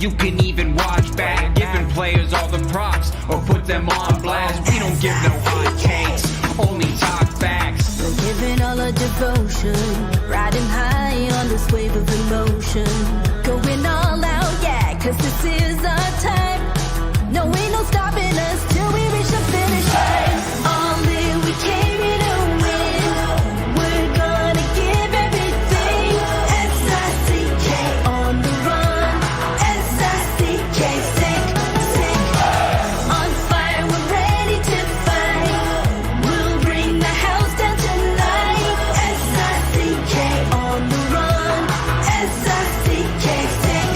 you can even watch back. Giving players all the props or put them on blast. We don't give no hot takes, only talk facts. We're giving all our devotion, riding high on this wave of emotion. Going all out, yeah, cause this is our time. No, ain't no stopping us till we reach the finish line. All in, we came here to win. We're gonna give everything. S-I-C-K on the run. S-I-C-K, sick, sick. On fire, we're ready to fight. We'll bring the house down tonight. S-I-C-K on the run. S-I-C-K, sick,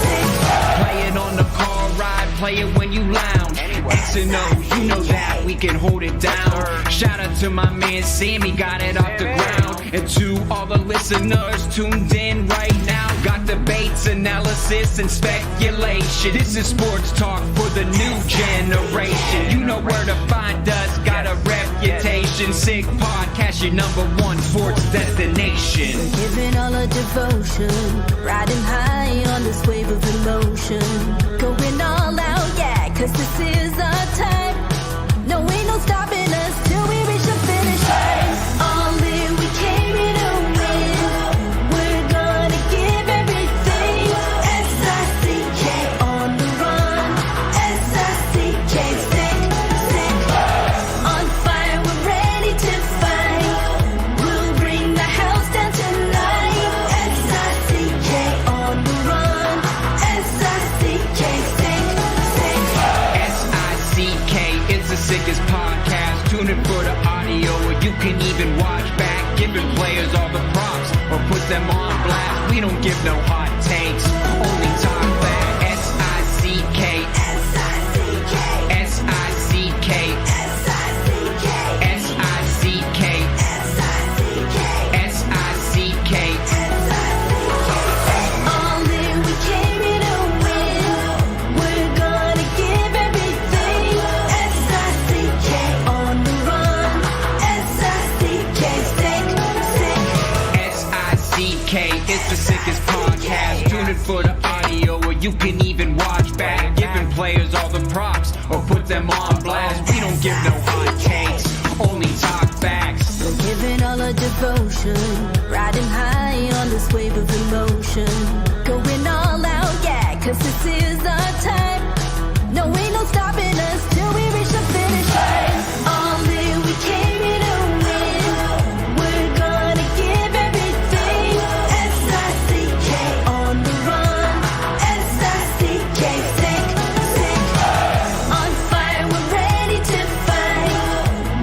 sick. Play it on the car ride, play it when you lounge. X and O's, you know that we can hold it down. Shout out to my man Sammy, got it off the ground. And to all the listeners tuned in right now, got debates, analysis, and speculation. This is sports talk for the new generation. You know where to find us, got a reputation. Sick podcast, your #1 sports destination. Giving all our devotion, riding high on this wave of emotion. Going all out, yeah, cause this is our time. No, ain't no stopping us till we reach the finish line. All in, we came here to win. We're gonna give everything. S-I-C-K on the run. S-I-C-K, sick, sick. On fire, we're ready to fight. We'll bring the house down tonight. S-I-C-K on the run. S-I-C-K, sick, sick. S-I-C-K, it's the sickest podcast. Tune in for the audio, or you can even watch back. Giving players all the props or put them on blast. We don't give no hot takes, only talk back. S-I-C-K, S-I-C-K, S-I-C-K, S-I-C-K, S-I-C-K, S-I-C-K, S-I-C-K. All in, we came here to win. We're gonna give everything. S-I-C-K on the run. S-I-C-K, sick, sick. S-I-C-K, it's the sickest podcast. Tune in for the audio, or you can even watch back. Giving players all the props or put them on blast. We don't give no hot takes, only talk facts. We're giving all our devotion, riding high on this wave of emotion. Going all out, yeah, cause this is our time. No, ain't no stopping us till we reach the finish line. All in, we came here to win. We're gonna give everything. S-I-C-K on the run. S-I-C-K, sick, sick. On fire, we're ready to fight.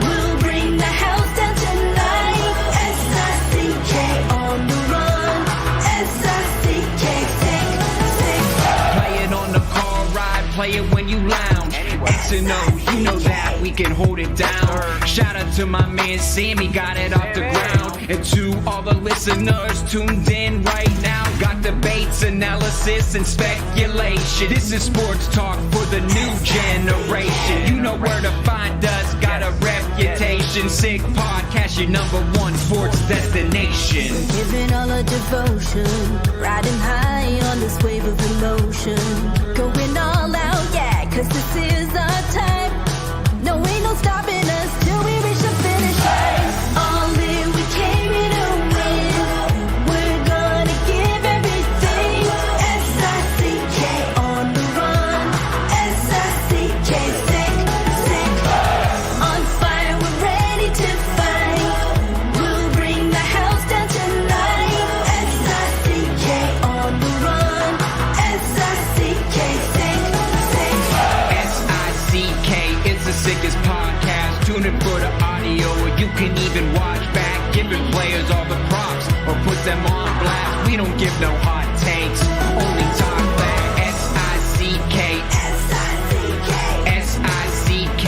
We'll bring the house down tonight. S-I-C-K on the run. S-I-C-K, sick, sick. Play it on the car ride, play it when you lounge. X and O's, you know that we can hold it down. Shout out to my man Sammy, got it off the ground. And to all the listeners tuned in right now, got debates, analysis, and speculation. This is sports talk for the new generation. You know where to find us, got a reputation. Sick podcast, your #1 sports destination. Giving all our devotion, riding high on this wave of emotion. Going all out, yeah, cause this is our time. No, ain't no stopping us till we reach the finish line. All in, we came here to win. We're gonna give everything. S-I-C-K on the run. S-I-C-K, sick, sick. On fire, we're ready to fight. We'll bring the house down tonight. S-I-C-K on the run. S-I-C-K, sick, sick. S-I-C-K, it's the sickest podcast. Tune in for the audio, or you can even watch back. Giving players all the props or put them on blast. We don't give no hot takes, only talk back. S-I-C-K, S-I-C-K, S-I-C-K,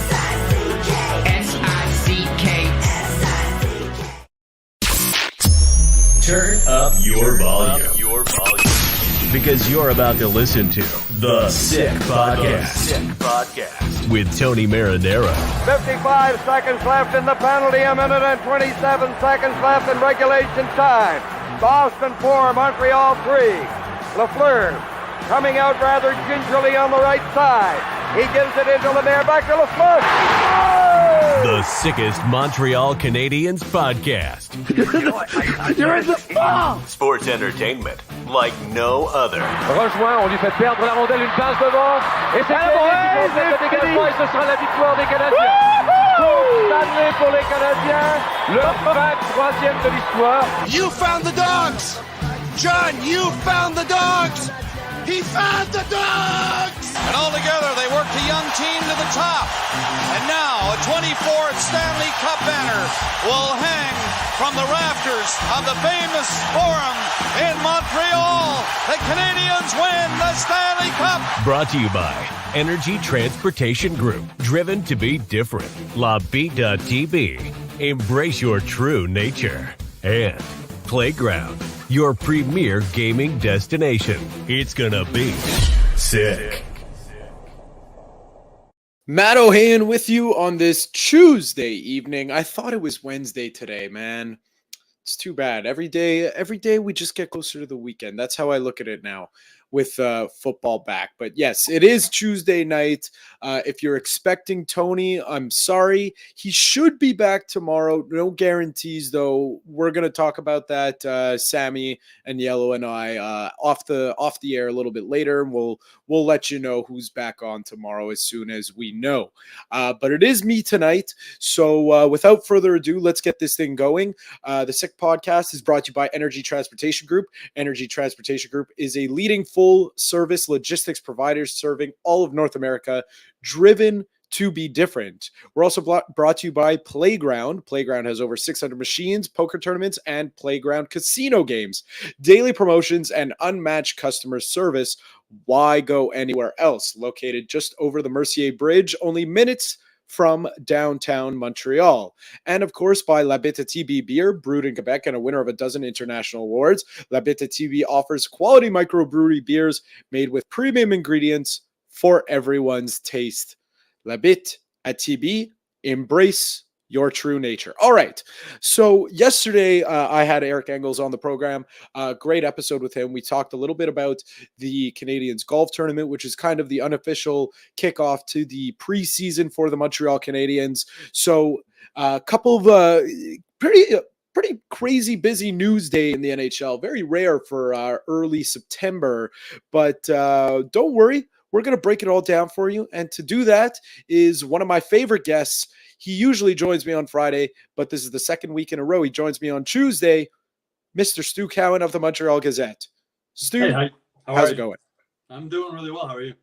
S-I-C-K, S-I-C-K. S-I-C-K. Turn up your volume. Because you're about to listen to The Sick Podcast. With Tony Marinaro. 55 seconds left in the penalty, a minute and 27 seconds left in regulation time. Boston 4, Montreal 3. Lafleur coming out rather gingerly on the right side. He gives it into Lemaire, back to Lafleur. The sickest Montreal Canadiens podcast. You're in the ball! Sports entertainment like no other. Rejoint, on lui fait perdre la rondelle, une passe devant. Et c'est le dégagement et ce sera la victoire des Canadiens. Stanley pour les Canadiens, le 23e de l'histoire. You found the dogs! John, you found the dogs! He found the dogs! And all together, they worked a young team to the top. And now, a 24th Stanley Cup banner will hang from the rafters of the famous Forum in Montreal. The Canadiens win the Stanley Cup! Brought to you by Energy Transportation Group. Driven to be different. La Vida Tibi. Embrace your true nature. And Playground, your premier gaming destination. It's gonna be sick. Matt Ohayon with you on this Tuesday evening. I thought it was Wednesday today, man. It's too bad. Every day we just get closer to the weekend. That's how I look at it now with football back. But yes, it is Tuesday night. If you're expecting Tony, I'm sorry. He should be back tomorrow. No guarantees, though. We're going to talk about that, Sammy and Yellow and I, off the air a little bit later. We'll let you know who's back on tomorrow as soon as we know. But it is me tonight. So without further ado, let's get this thing going. The Sick Podcast is brought to you by Energy Transportation Group. Energy Transportation Group is a leading full-service logistics provider serving all of North America, driven to be different. We're also brought to you by Playground. Playground has over 600 machines, poker tournaments, and Playground casino games. Daily promotions and unmatched customer service. Why go anywhere else? Located just over the Mercier Bridge, only minutes from downtown Montreal. And of course, by La Bittt Tibi beer, brewed in Quebec and a winner of a dozen international awards. La Bittt Tibi offers quality microbrewery beers made with premium ingredients for everyone's taste. La Bittt Tibi, embrace your true nature. All right. So yesterday I had Eric Engels on the program. Great episode with him. We talked a little bit about the Canadiens golf tournament, which is kind of the unofficial kickoff to the preseason for the Montreal Canadiens. So a couple of pretty crazy busy news day in the NHL. Very rare for early September, but don't worry. We're going to break it all down for you. And to do that is one of my favorite guests. He usually joins me on Friday, but this is the second week in a row. He joins me on Tuesday, Mr. Stu Cowan of the Montreal Gazette. Stu, hey, how's it going? I'm doing really well. How are you?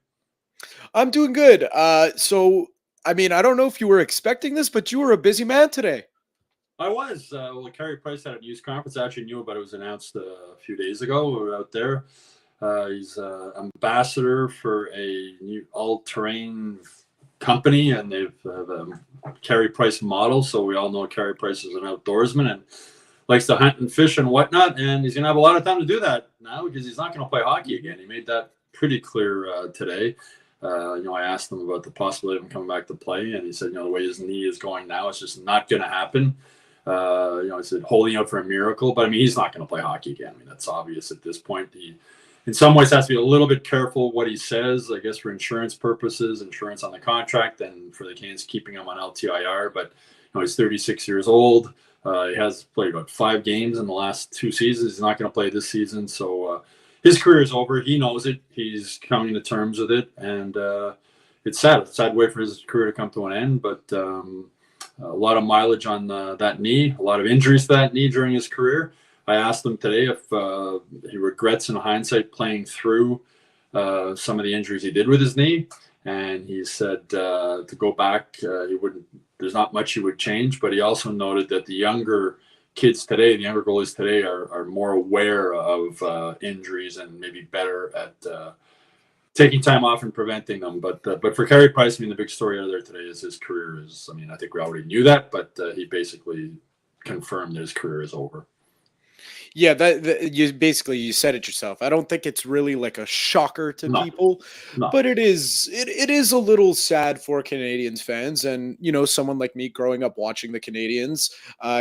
I'm doing good. So, I mean, I don't know if you were expecting this, but you were a busy man today. I was. Well, Carey Price had a news conference. I actually knew about it. It was announced a few days ago. We were out there. He's ambassador for a new all-terrain company, and they've a Carey Price model. So we all know Carey Price is an outdoorsman and likes to hunt and fish and whatnot. And he's going to have a lot of time to do that now because he's not going to play hockey again. He made that pretty clear today. I asked him about the possibility of him coming back to play, and he said, the way his knee is going now, it's just not going to happen. I said holding out for a miracle, but I mean, he's not going to play hockey again. I mean, that's obvious at this point. He, in some ways, has to be a little bit careful what he says, I guess, for insurance purposes, insurance on the contract, and for the Canadiens keeping him on LTIR. But he's 36 years old. He has played about 5 games in the last 2 seasons. He's not going to play this season, so his career is over. He knows it. He's coming to terms with it, and it's sad. It's a sad way for his career to come to an end. But a lot of mileage on that knee, a lot of injuries to that knee during his career. I asked him today if he regrets in hindsight playing through some of the injuries he did with his knee. And he said to go back, he wouldn't. There's not much he would change, but he also noted that the younger kids today, the younger goalies today are more aware of injuries and maybe better at taking time off and preventing them. But for Carey Price, I mean, the big story out of there today is his career is, I mean, I think we already knew that, but he basically confirmed that his career is over. Yeah, that you said it yourself. I don't think it's really like a shocker to No, people, no. but it is a little sad for Canadiens fans, and someone like me growing up watching the Canadiens.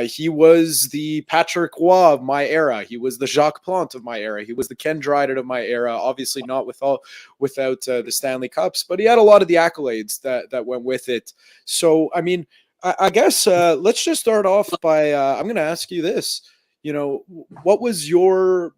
He was the Patrick Roy of my era. He was the Jacques Plante of my era. He was the Ken Dryden of my era. Obviously, not without the Stanley Cups, but he had a lot of the accolades that went with it. So, I mean, I guess let's just start off by I'm going to ask you this. What was your,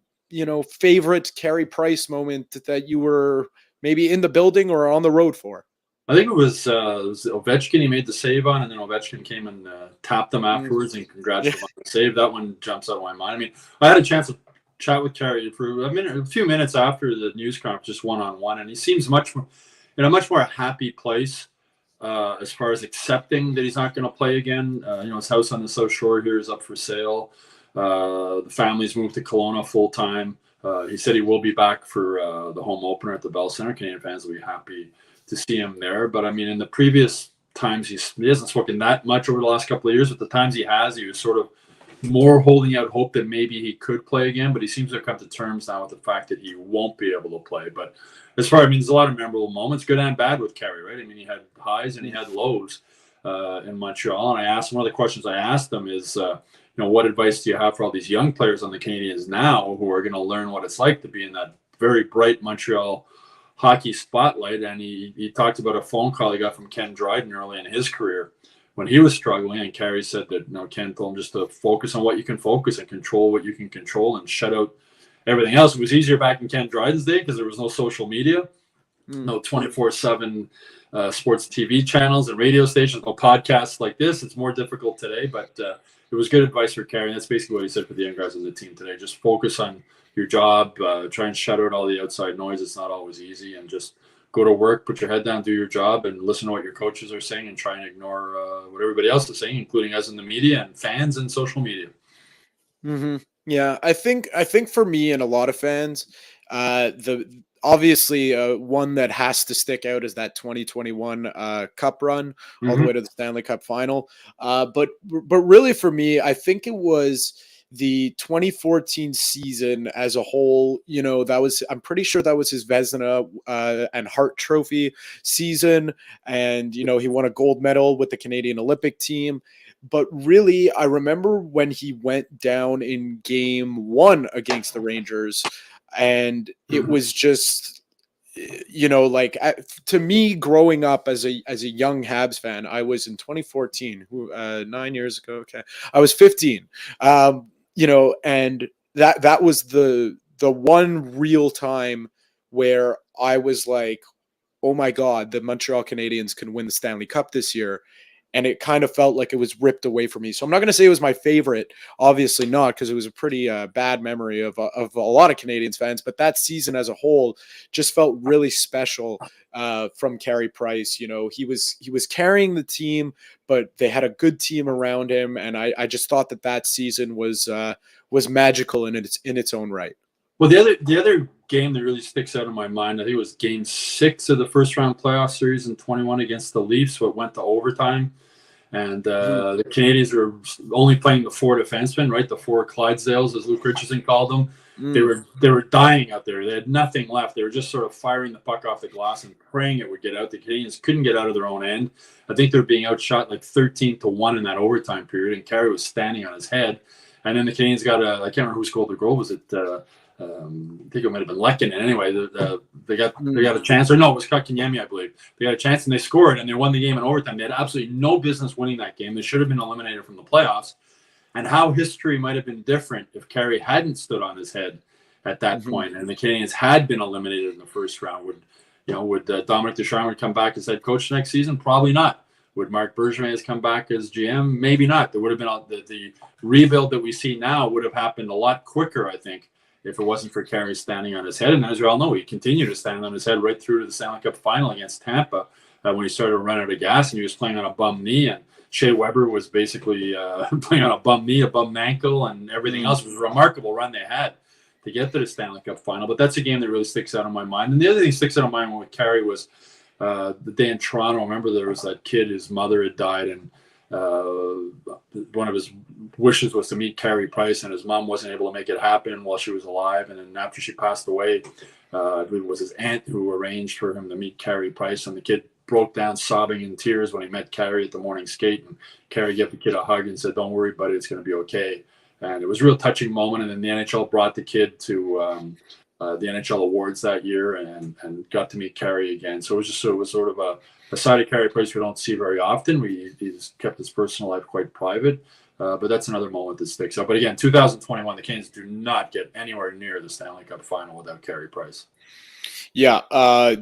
favorite Carey Price moment that you were maybe in the building or on the road for? I think it was Ovechkin he made the save on, and then Ovechkin came and tapped him afterwards and congratulated him on the save. That one jumps out of my mind. I mean, I had a chance to chat with Carey for a few minutes after the news conference, just one-on-one, and he seems much more in a much more happy place as far as accepting that he's not going to play again. His house on the South Shore here is up for sale. The family's moved to Kelowna full time. He said he will be back for the home opener at the Bell Center. Canadian fans will be happy to see him there. But I mean, in the previous times, he hasn't spoken that much over the last couple of years. But the times he has, he was sort of more holding out hope that maybe he could play again. But he seems to have come to terms now with the fact that he won't be able to play. But there's a lot of memorable moments, good and bad, with Carey, right? I mean, he had highs and he had lows in Montreal. And one of the questions I asked him is, what advice do you have for all these young players on the Canadiens now who are going to learn what it's like to be in that very bright Montreal hockey spotlight? And he talked about a phone call he got from Ken Dryden early in his career when he was struggling. And Carey said that, Ken told him just to focus on what you can focus and control what you can control and shut out everything else. It was easier back in Ken Dryden's day because there was no social media, no 24/7 sports TV channels and radio stations, no podcasts like this. It's more difficult today, but it was good advice for Carey. That's basically what he said for the young guys on the team today. Just focus on your job, try and shut out all the outside noise. It's not always easy, and just go to work, put your head down, do your job, and listen to what your coaches are saying and try and ignore what everybody else is saying, including us in the media and fans and social media. Mm-hmm. Yeah, I think for me and a lot of fans, obviously one that has to stick out is that 2021 Cup run all the way to the Stanley Cup final. But really for me, I think it was the 2014 season as a whole. I'm pretty sure that was his Vezina and Hart Trophy season, and he won a gold medal with the Canadian Olympic team. But really, I remember when he went down in game 1 against the Rangers, and it was just, to me, growing up as a young Habs fan, I was in 2014, 9 years ago. Okay, I was 15. And that was the one real time where I was like, oh my God, the Montreal Canadiens can win the Stanley Cup this year. And it kind of felt like it was ripped away from me. So I'm not going to say it was my favorite, obviously not, because it was a pretty bad memory of a lot of Canadiens fans. But that season as a whole just felt really special from Carey Price. He was carrying the team, but they had a good team around him, and I just thought that season was magical in its own right. Well, the other game that really sticks out in my mind, I think it was Game 6 of the first round playoff series in 21 against the Leafs. So it went to overtime, and the Canadiens were only playing the 4 defensemen, right? The 4 Clydesdales, as Luke Richardson called them. They were dying out there. They had nothing left. They were just sort of firing the puck off the glass and praying it would get out. The Canadiens couldn't get out of their own end. I think they were being outshot like 13-1 in that overtime period, and Carey was standing on his head. And then the Canadiens got I can't remember who scored the goal. Was it? I think it might have been Lekkinen. Anyway, they got a chance. Or no, it was Kotkaniemi, I believe. They got a chance and they scored and they won the game in overtime. They had absolutely no business winning that game. They should have been eliminated from the playoffs. And how history might have been different if Carey hadn't stood on his head at that point and the Canadiens had been eliminated in the first round. Would Dominic Ducharme come back as head coach next season? Probably not. Would Marc Bergevin come back as GM? Maybe not. There would have been the rebuild that we see now would have happened a lot quicker, I think, if it wasn't for Carey standing on his head. And as we all know, he continued to stand on his head right through to the Stanley Cup final against Tampa when he started to run out of gas and he was playing on a bum knee. And Shea Weber was basically playing on a bum knee, a bum ankle, and everything else. It was a remarkable run they had to get to the Stanley Cup final. But that's a game that really sticks out in my mind. And the other thing that sticks out in my mind with Carey was the day in Toronto. I remember there was that kid, his mother had died, and one of his wishes was to meet Carey Price, and his mom wasn't able to make it happen while she was alive. And then after she passed away, I believe it was his aunt who arranged for him to meet Carey Price. And the kid broke down sobbing in tears when he met Carey at the morning skate. And Carey gave the kid a hug and said, "Don't worry, buddy, it's going to be okay." And it was a real touching moment. And then the NHL brought the kid to the NHL awards that year and got to meet Carey again. So it was sort of a side of Carey Price we don't see very often. He's kept his personal life quite private. But that's another moment that sticks out. But again, 2021, the Canadiens do not get anywhere near the Stanley Cup final without Carey Price. Yeah,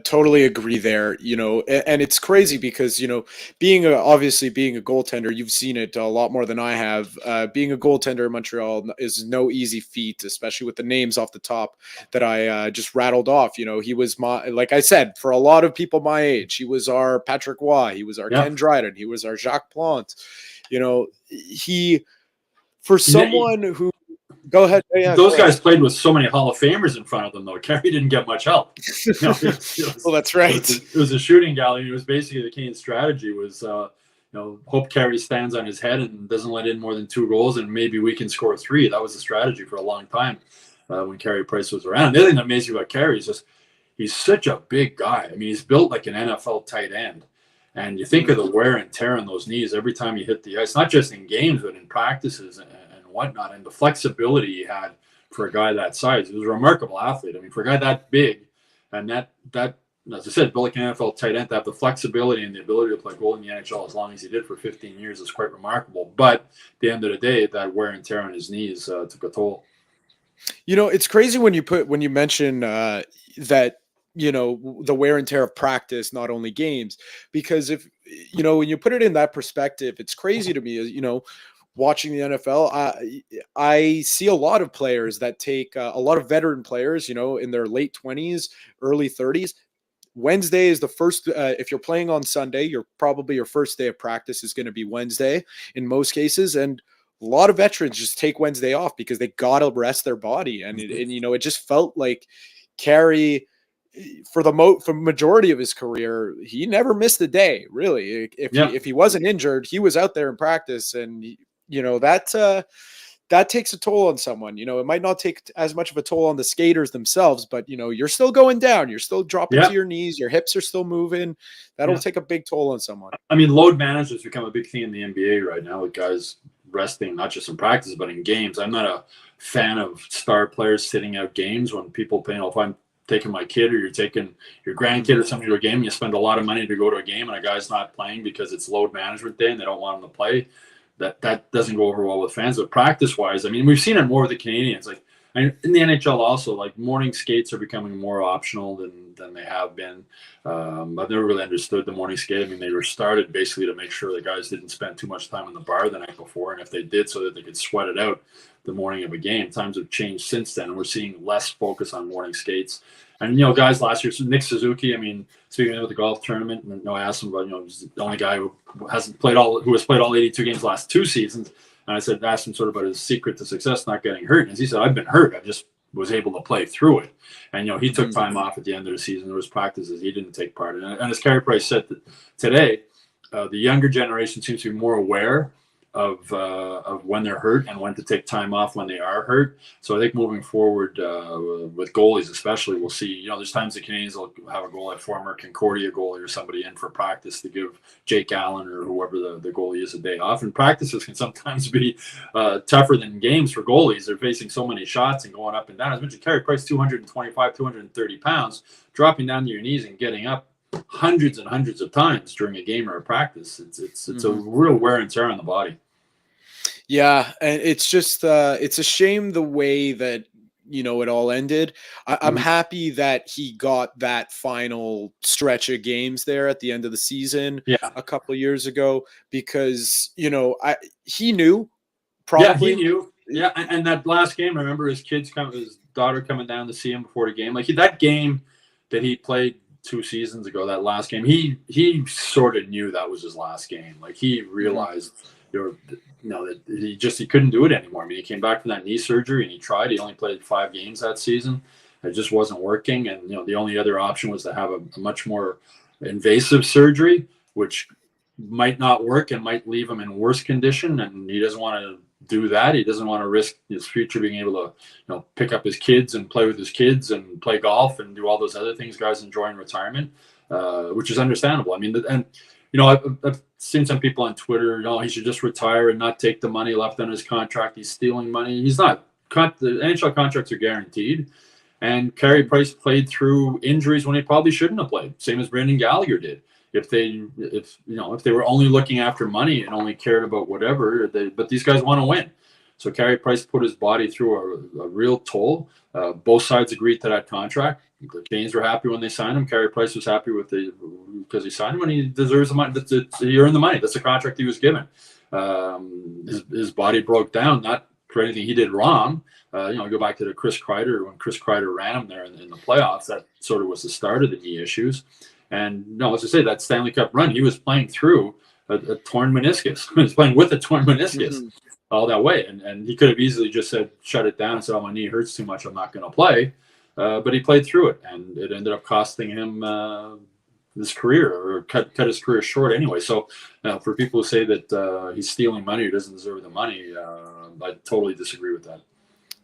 totally agree there. And it's crazy because, obviously being a goaltender, you've seen it a lot more than I have. Being a goaltender in Montreal is no easy feat, especially with the names off the top that I just rattled off. He was like I said, for a lot of people my age, he was our Patrick Roy, he was our Ken Dryden, he was our Jacques Plante. For someone who go ahead. Yeah, those guys played with so many Hall of Famers in front of them, though. Carey didn't get much help. Well, that's right. It was a shooting gallery. It was basically the Canes' strategy was, hope Carey stands on his head and doesn't let in more than 2 goals, and maybe we can score 3. That was the strategy for a long time when Carey Price was around. The other thing that amazes me about Carey is just he's such a big guy. I mean, he's built like an NFL tight end. And you think of the wear and tear on those knees every time you hit the ice, not just in games, but in practices and whatnot. And the flexibility he had for a guy that size, he was a remarkable athlete. I mean, for a guy that big and that as I said, built like an NFL tight end, to have the flexibility and the ability to play goal in the NHL as long as he did for 15 years is quite remarkable. But at the end of the day, that wear and tear on his knees took a toll. It's crazy when you mention that, the wear and tear of practice, not only games, because if, when you put it in that perspective, it's crazy to me, watching the NFL, I see a lot of players that take a lot of veteran players, in their late 20s, early 30s. Wednesday is the first, if you're playing on Sunday, your first day of practice is going to be Wednesday in most cases. And a lot of veterans just take Wednesday off because they got to rest their body. And it just felt like Carey, for the majority of his career, he never missed a day, really. If he wasn't injured, he was out there in practice, and that takes a toll on someone. It might not take as much of a toll on the skaters themselves, but you're still going down, you're still dropping to your knees, your hips are still moving. That'll take a big toll on someone. I mean, load management has become a big thing in the NBA right now, with guys resting not just in practice but in games. I'm not a fan of star players sitting out games when people pay. If I'm taking my kid or you're taking your grandkid or something to a game, you spend a lot of money to go to a game and a guy's not playing because it's load management day and they don't want him to play. That doesn't go over well with fans. But practice wise, I mean, we've seen it more with the Canadiens. Like in the NHL also, like morning skates are becoming more optional than they have been. I've never really understood the morning skate. I mean, they were started basically to make sure the guys didn't spend too much time in the bar the night before, and if they did, so that they could sweat it out the morning of a game. Times have changed since then, and we're seeing less focus on morning skates. And, guys last year, so Nick Suzuki, I mean, speaking of the golf tournament, and I asked him about, he's the only guy who has played all 82 games the last 2 seasons. And I asked him sort of about his secret to success, not getting hurt. And he said, I've been hurt. I just was able to play through it. And, he took time off at the end of the season. There was practices he didn't take part in. And as Carey Price said today, the younger generation seems to be more aware of when they're hurt and when to take time off when they are hurt. So I think moving forward with goalies especially, we'll see, there's times the Canadiens will have a goal, like former Concordia goalie or somebody in for practice to give Jake Allen or whoever the goalie is a day off. And practices can sometimes be tougher than games for goalies. They're facing so many shots and going up and down. As mentioned, Carey Price, 225, 230 pounds, dropping down to your knees and getting up hundreds and hundreds of times during a game or a practice. It's a real wear and tear on the body. Yeah, and it's just it's a shame the way that it all ended. I'm happy that he got that final stretch of games there at the end of the season a couple of years ago, because he knew probably. Yeah, he knew. Yeah, and that last game, I remember his daughter coming down to see him before the game. Like that game that he played 2 seasons ago, that last game, he sort of knew that was his last game. Like he realized that he couldn't do it anymore. I mean, he came back from that knee surgery and he tried. He only played 5 games that season. It just wasn't working. And the only other option was to have a much more invasive surgery, which might not work and might leave him in worse condition, and he doesn't want to do that. He doesn't want to risk his future being able to, pick up his kids and play with his kids and play golf and do all those other things guys enjoy in retirement, which is understandable. I mean, and I've seen some people on Twitter, he should just retire and not take the money left on his contract. He's stealing money. He's not. The NHL contracts are guaranteed. And Carey Price played through injuries when he probably shouldn't have played, same as Brendan Gallagher did. If they were only looking after money and only cared about whatever, but these guys want to win. So Carey Price put his body through a real toll. Both sides agreed to that contract. The Canadiens were happy when they signed him. Carey Price was happy because he signed him, and he deserves the money. He earned the money. That's the contract he was given. His body broke down, not for anything he did wrong. Go back to the Chris Kreider, when Chris Kreider ran him there in the playoffs. That sort of was the start of the knee issues. And as I say, that Stanley Cup run, he was playing through a torn meniscus. He was playing with a torn meniscus all that way. And he could have easily just said, shut it down and said, my knee hurts too much, I'm not going to play. But he played through it, and it ended up costing him his career, or cut his career short anyway. So for people who say that he's stealing money or doesn't deserve the money, I totally disagree with that.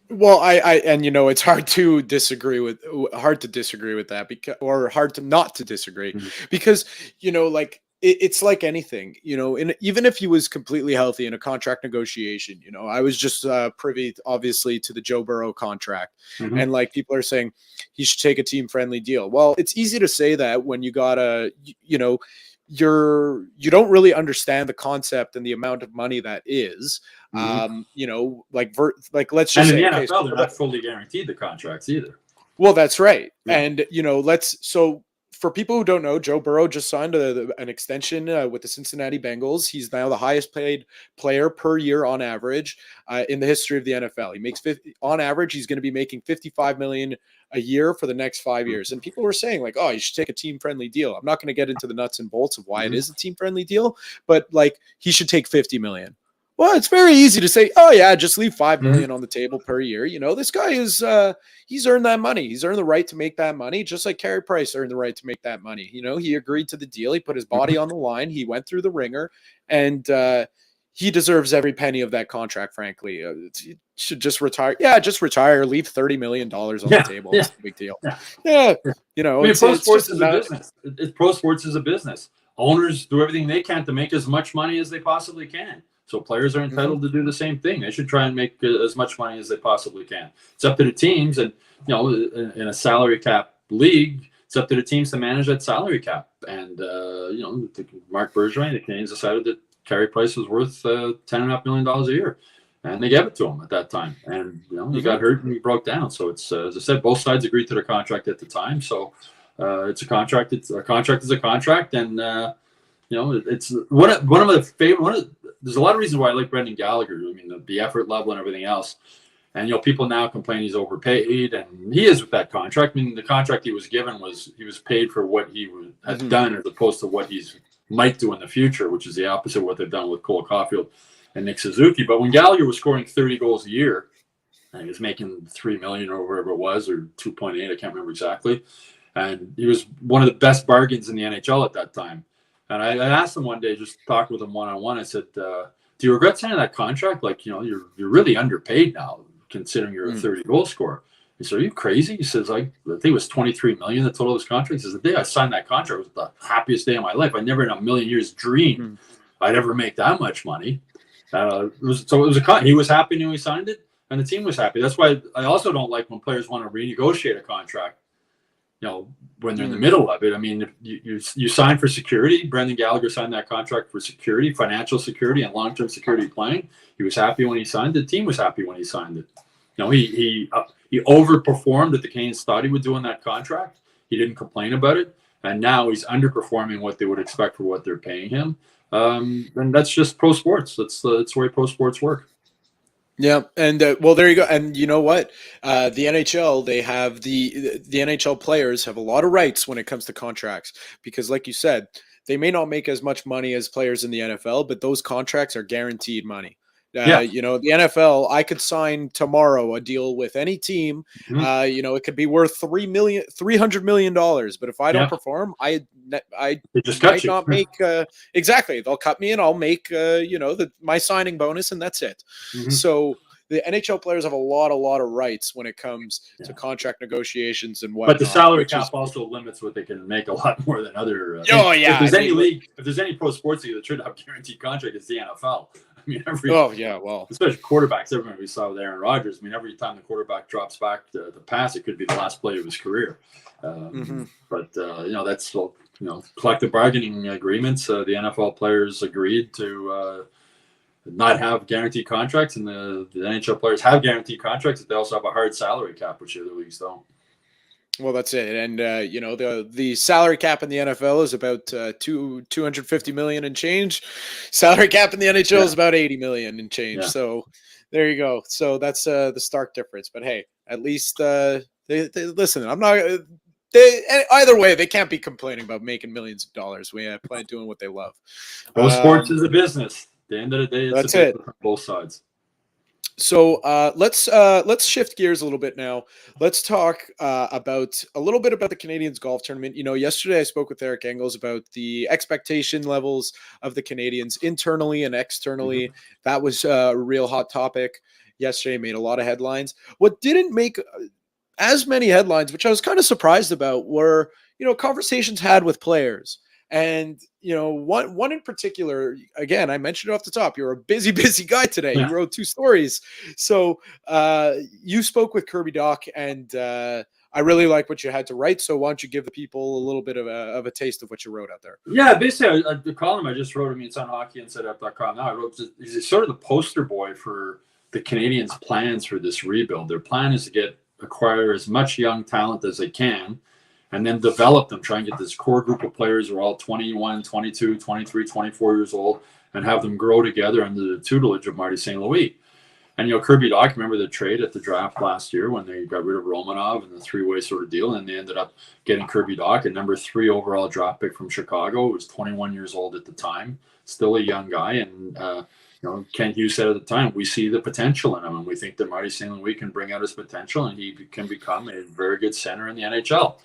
Well, it's hard to disagree with that, or hard to not to disagree, because it's like anything, even if he was completely healthy in a contract negotiation, I was just privy obviously to the Joe Burrow contract, and people are saying he should take a team friendly deal. Well, it's easy to say that when you got you don't really understand the concept and the amount of money that is. Let's just and say in the NFL, they're not fully guaranteed the contracts either. Well, that's right. And so for people who don't know, Joe Burrow just signed an extension with the Cincinnati Bengals. He's now the highest paid player per year on average in the history of the NFL. He makes on average, he's going to be making $55 million a year for the next 5 years. And people were saying you should take a team friendly deal. I'm not going to get into the nuts and bolts of why it is a team friendly deal, but he should take $50 million. Well, it's very easy to say, just leave $5 million on the table per year. This guy is, he's earned that money. He's earned the right to make that money, just like Carey Price earned the right to make that money. He agreed to the deal. He put his body on the line. He went through the ringer, and he deserves every penny of that contract, frankly. He should just retire. Yeah, just retire. Leave $30 million on the table. It's a big deal. Pro sports is a business. Pro sports is a business. Owners do everything they can to make as much money as they possibly can. So players are entitled to do the same thing. They should try and make as much money as they possibly can. It's up to the teams, and in a salary cap league, it's up to the teams to manage that salary cap. And Marc Bergevin, the Canadiens decided that Carey Price was worth $10.5 million a year, and they gave it to him at that time. And he got hurt and he broke down. So it's as I said, both sides agreed to their contract at the time. So it's a contract. A contract is a contract, and it's one of the favorite. There's a lot of reasons why I like Brendan Gallagher. I mean, the effort level and everything else. And, people now complain he's overpaid, and he is with that contract. I mean, the contract he was given he was paid for what he has done as opposed to what he's might do in the future, which is the opposite of what they've done with Cole Caulfield and Nick Suzuki. But when Gallagher was scoring 30 goals a year, and he was making $3 million or whatever it was, or 2.8, I can't remember exactly. And he was one of the best bargains in the NHL at that time. And I asked him one day, just talking with him one-on-one, I said, do you regret signing that contract? You're really underpaid now, considering you're a 30-goal scorer. He said, are you crazy? He says, I think it was $23 million, the total of his contract. He says, the day I signed that contract was the happiest day of my life. I never in a million years dreamed I'd ever make that much money. He was happy when he signed it, and the team was happy. That's why I also don't like when players want to renegotiate a contract, when they're in the middle of it. I mean, you sign for security. Brendan Gallagher signed that contract for security, financial security, and long-term security playing. He was happy when he signed it. The team was happy when he signed it. He overperformed what the Canadiens thought he would do in that contract. He didn't complain about it, and now he's underperforming what they would expect for what they're paying him. And that's just pro sports. That's the way pro sports work. Yeah, and there you go. And you know what? The NHL, they have the NHL players have a lot of rights when it comes to contracts, because, like you said, they may not make as much money as players in the NFL, but those contracts are guaranteed money. You know, the NFL, I could sign tomorrow a deal with any team. You know, it could be worth $300 million, but if I don't perform, I just might not make exactly. They'll cut me, and I'll make you know, my signing bonus, and that's it. So the NHL players have a lot of rights when it comes to contract negotiations and whatnot. But the salary cap also limits what they can make a lot more than other. If there's any league, if there's any pro sports league that should have guaranteed contract, it's the NFL. I mean, especially quarterbacks. Everyone we saw with Aaron Rodgers. I mean, every time the quarterback drops back to pass, it could be the last play of his career. But you know, that's still, you know, collective bargaining agreements. The NFL players agreed to not have guaranteed contracts, and the NHL players have guaranteed contracts. But they also have a hard salary cap, which the other leagues don't. Well, that's it. And, you know, the salary cap in the NFL is about $250 million and change. Salary cap in the NHL is about $80 million and change. So there you go. So that's the stark difference. But hey, at least they listen, I'm not either way, they can't be complaining about making millions of dollars. We have plenty doing what they love. Well, sports is a business. At the end of the day, it's a business on both sides. So let's shift gears a little bit now. Let's talk about a little bit about the Canadiens golf tournament. You know, yesterday I spoke with Eric Engels about the expectation levels of the Canadiens internally and externally. That was a real hot topic yesterday, made a lot of headlines. What didn't make as many headlines, which I was kind of surprised about, were, you know, conversations had with players. And, you know, one in particular, again, I mentioned it off the top, you're a busy guy today. You wrote 2 stories. So you spoke with Kirby Dach, and I really like what you had to write. So why don't you give the people a little bit of a taste of what you wrote out there? Yeah, basically, the column I just wrote, I mean, it's on hockeyinsideup.com now. I wrote, he's sort of the poster boy for the Canadiens' plans for this rebuild. Their plan is to acquire as much young talent as they can, and then develop them, try and get this core group of players who are all 21, 22, 23, 24 years old, and have them grow together under the tutelage of Marty St. Louis. And, you know, Kirby Dach, remember the trade at the draft last year when they got rid of Romanov and the 3-way sort of deal, and they ended up getting Kirby Dach, a number 3 overall draft pick from Chicago, who was 21 years old at the time, still a young guy. And, you know, Ken Hughes said at the time, we see the potential in him, and we think that Marty St. Louis can bring out his potential, and he can become a very good center in the NHL.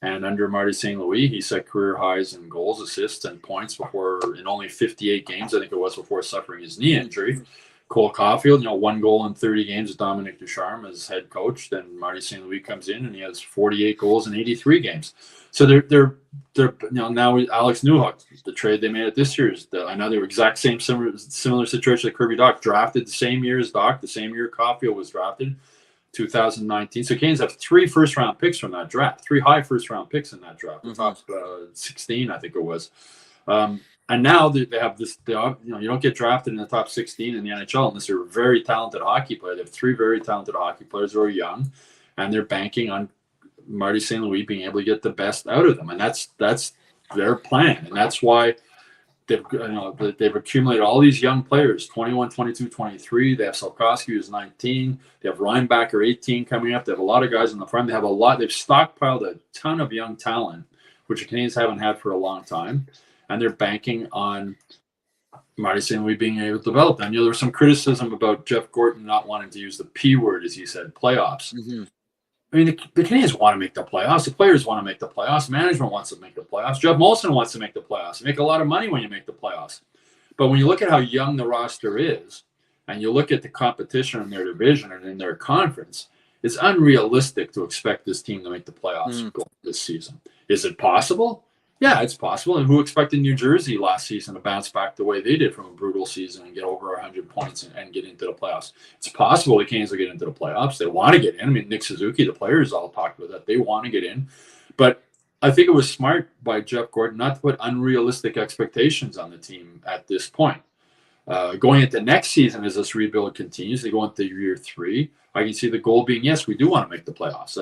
And under Marty St. Louis, he set career highs in goals, assists, and points in only 58 games, I think it was, before suffering his knee injury. Cole Caulfield, you know, 1 goal in 30 games with Dominic Ducharme as head coach. Then Marty St. Louis comes in and he has 48 goals in 83 games. So they're you know, now Alex Newhook, the trade they made at this year's, I know they were exact same similar situation that Kirby Dach, drafted the same year as Dach, the same year Caulfield was drafted, 2019. So Canes have 3 first-round picks from that draft, 3 high first-round picks in that draft, the top 16, I think it was. And now they have this, you know, you don't get drafted in the top 16 in the NHL unless you're a very talented hockey player. They have 3 very talented hockey players who are young, and they're banking on Marty St. Louis being able to get the best out of them. And that's their plan. And that's why they've accumulated all these young players, 21, 22, 23. They have Solkowski, who's 19. They have Reinbacher, 18, coming up. They have a lot of guys in the front. They've stockpiled a ton of young talent, which the Canadiens haven't had for a long time. And they're banking on Marty St. Louis being able to develop them. You know, there was some criticism about Jeff Gorton not wanting to use the P word, as he said, playoffs. I mean, the Canadiens want to make the playoffs. The players want to make the playoffs. Management wants to make the playoffs. Jeff Molson wants to make the playoffs. You make a lot of money when you make the playoffs. But when you look at how young the roster is, and you look at the competition in their division and in their conference, it's unrealistic to expect this team to make the playoffs this season. Is it possible? Yeah, it's possible. And who expected New Jersey last season to bounce back the way they did from a brutal season and get over 100 points and get into the playoffs? It's possible the Canes will get into the playoffs. They want to get in. I mean, Nick Suzuki, the players all talked about that. They want to get in. But I think it was smart by Jeff Gorton not to put unrealistic expectations on the team at this point. Going into next season, as this rebuild continues, they go into year 3. I can see the goal being, yes, we do want to make the playoffs.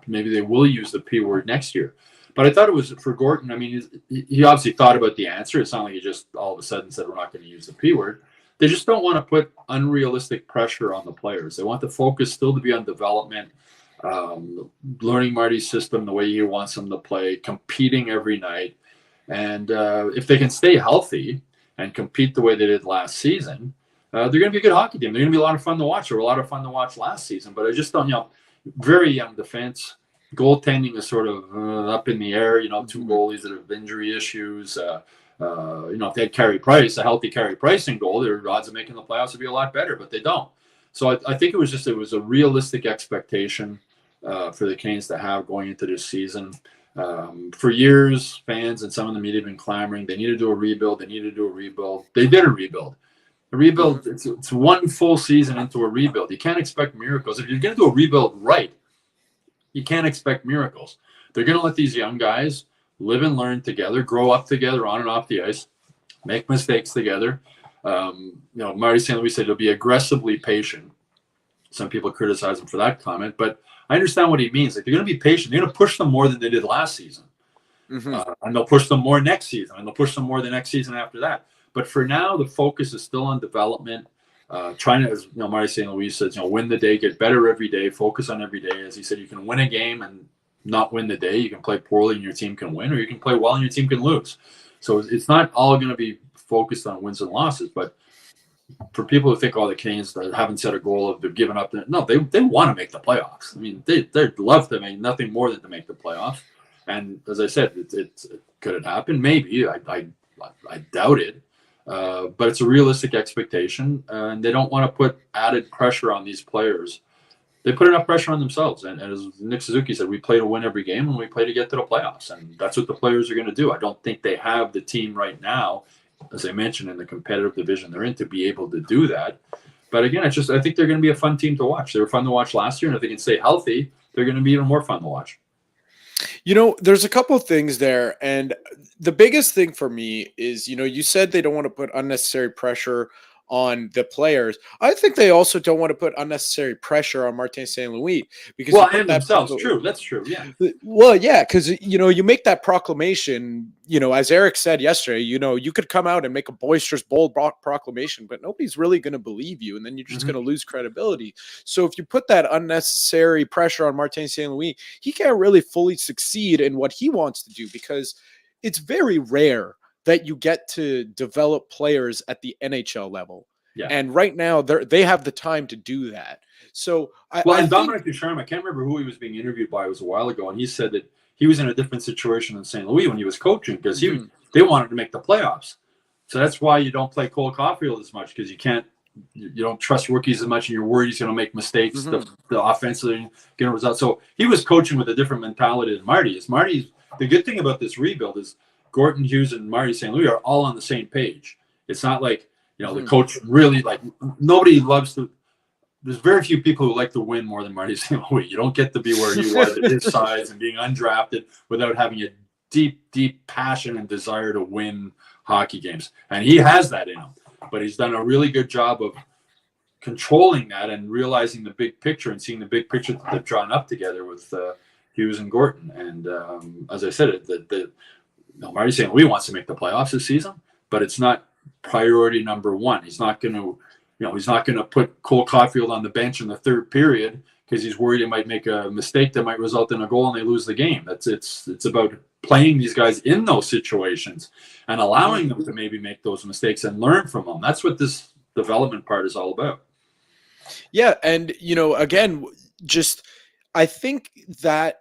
Maybe they will use the P word next year. But I thought it was for Gorton. I mean, he obviously thought about the answer. It's not like he just all of a sudden said, we're not going to use the P word. They just don't want to put unrealistic pressure on the players. They want the focus still to be on development, learning Marty's system the way he wants them to play, competing every night. And if they can stay healthy and compete the way they did last season, they're going to be a good hockey team. They're going to be a lot of fun to watch. They were a lot of fun to watch last season, but I just don't, very young defense. Goaltending is sort of up in the air. Two goalies that have injury issues. If they had Carey Price, a healthy Carey Price in goal, their odds of making the playoffs would be a lot better, but they don't. So I think it was a realistic expectation for the Canadiens to have going into this season. For years, fans and some of the media have been clamoring they need to do a rebuild. They need to do a rebuild. They did a rebuild. A rebuild. It's one full season into a rebuild. You can't expect miracles. If you're going to do a rebuild right, you can't expect miracles. They're going to let these young guys live and learn together, grow up together on and off the ice, make mistakes together. Marty St. Louis said he'll be aggressively patient. Some people criticize him for that comment, but I understand what he means. Like, they're going to be patient. They're going to push them more than they did last season. And they'll push them more next season, and they'll push them more the next season after that. But for now, the focus is still on development. Trying to, as Marty St. Louis says, win the day, get better every day, focus on every day. As he said, you can win a game and not win the day. You can play poorly and your team can win, or you can play well and your team can lose. So it's not all going to be focused on wins and losses. But for people who think, the Canadiens haven't set a goal of they've given up, no, they want to make the playoffs. I mean, they'd love to make nothing more than to make the playoffs. And as I said, could it happen? Maybe. I doubt it. But it's a realistic expectation, and they don't want to put added pressure on these players. They put enough pressure on themselves. And as Nick Suzuki said, we play to win every game, and we play to get to the playoffs. And that's what the players are going to do. I don't think they have the team right now, as I mentioned, in the competitive division they're in, to be able to do that. But again, I think they're going to be a fun team to watch. They were fun to watch last year, and if they can stay healthy, they're going to be even more fun to watch. There's a couple of things there, and the biggest thing for me is, you said they don't want to put unnecessary pressure on the players. I think they also don't want to put unnecessary pressure on Martin St. Louis because and themselves. True, that's true. Yeah. Well, yeah, because you make that proclamation. As Eric said yesterday, you could come out and make a boisterous, bold proclamation, but nobody's really going to believe you, and then you're just going to lose credibility. So if you put that unnecessary pressure on Martin St. Louis, he can't really fully succeed in what he wants to do, because it's very rare that you get to develop players at the NHL level. Yeah. And right now they have the time to do that. So Dominic Ducharme, I can't remember who he was being interviewed by. It was a while ago, and he said that he was in a different situation in St. Louis when he was coaching, because they wanted to make the playoffs. So that's why you don't play Cole Caulfield as much, because you don't trust rookies as much, and you're worried he's going to make mistakes. The offensively get a result. So he was coaching with a different mentality than Marty is. The good thing about this rebuild is Gordon Hughes and Marty St. Louis are all on the same page. It's not like, the coach really, nobody loves to. There's very few people who like to win more than Marty St. Louis. You don't get to be where he was at his size and being undrafted without having a deep, deep passion and desire to win hockey games. And he has that in him. But he's done a really good job of controlling that and realizing the big picture and seeing the big picture that they've drawn up together with Hughes and Gordon. And as I said, Marty St. Louis wants to make the playoffs this season, but it's not priority number one. He's not going to put Cole Caulfield on the bench in the third period because he's worried he might make a mistake that might result in a goal and they lose the game. It's about playing these guys in those situations and allowing them to maybe make those mistakes and learn from them. That's what this development part is all about. Yeah, and again, just I think that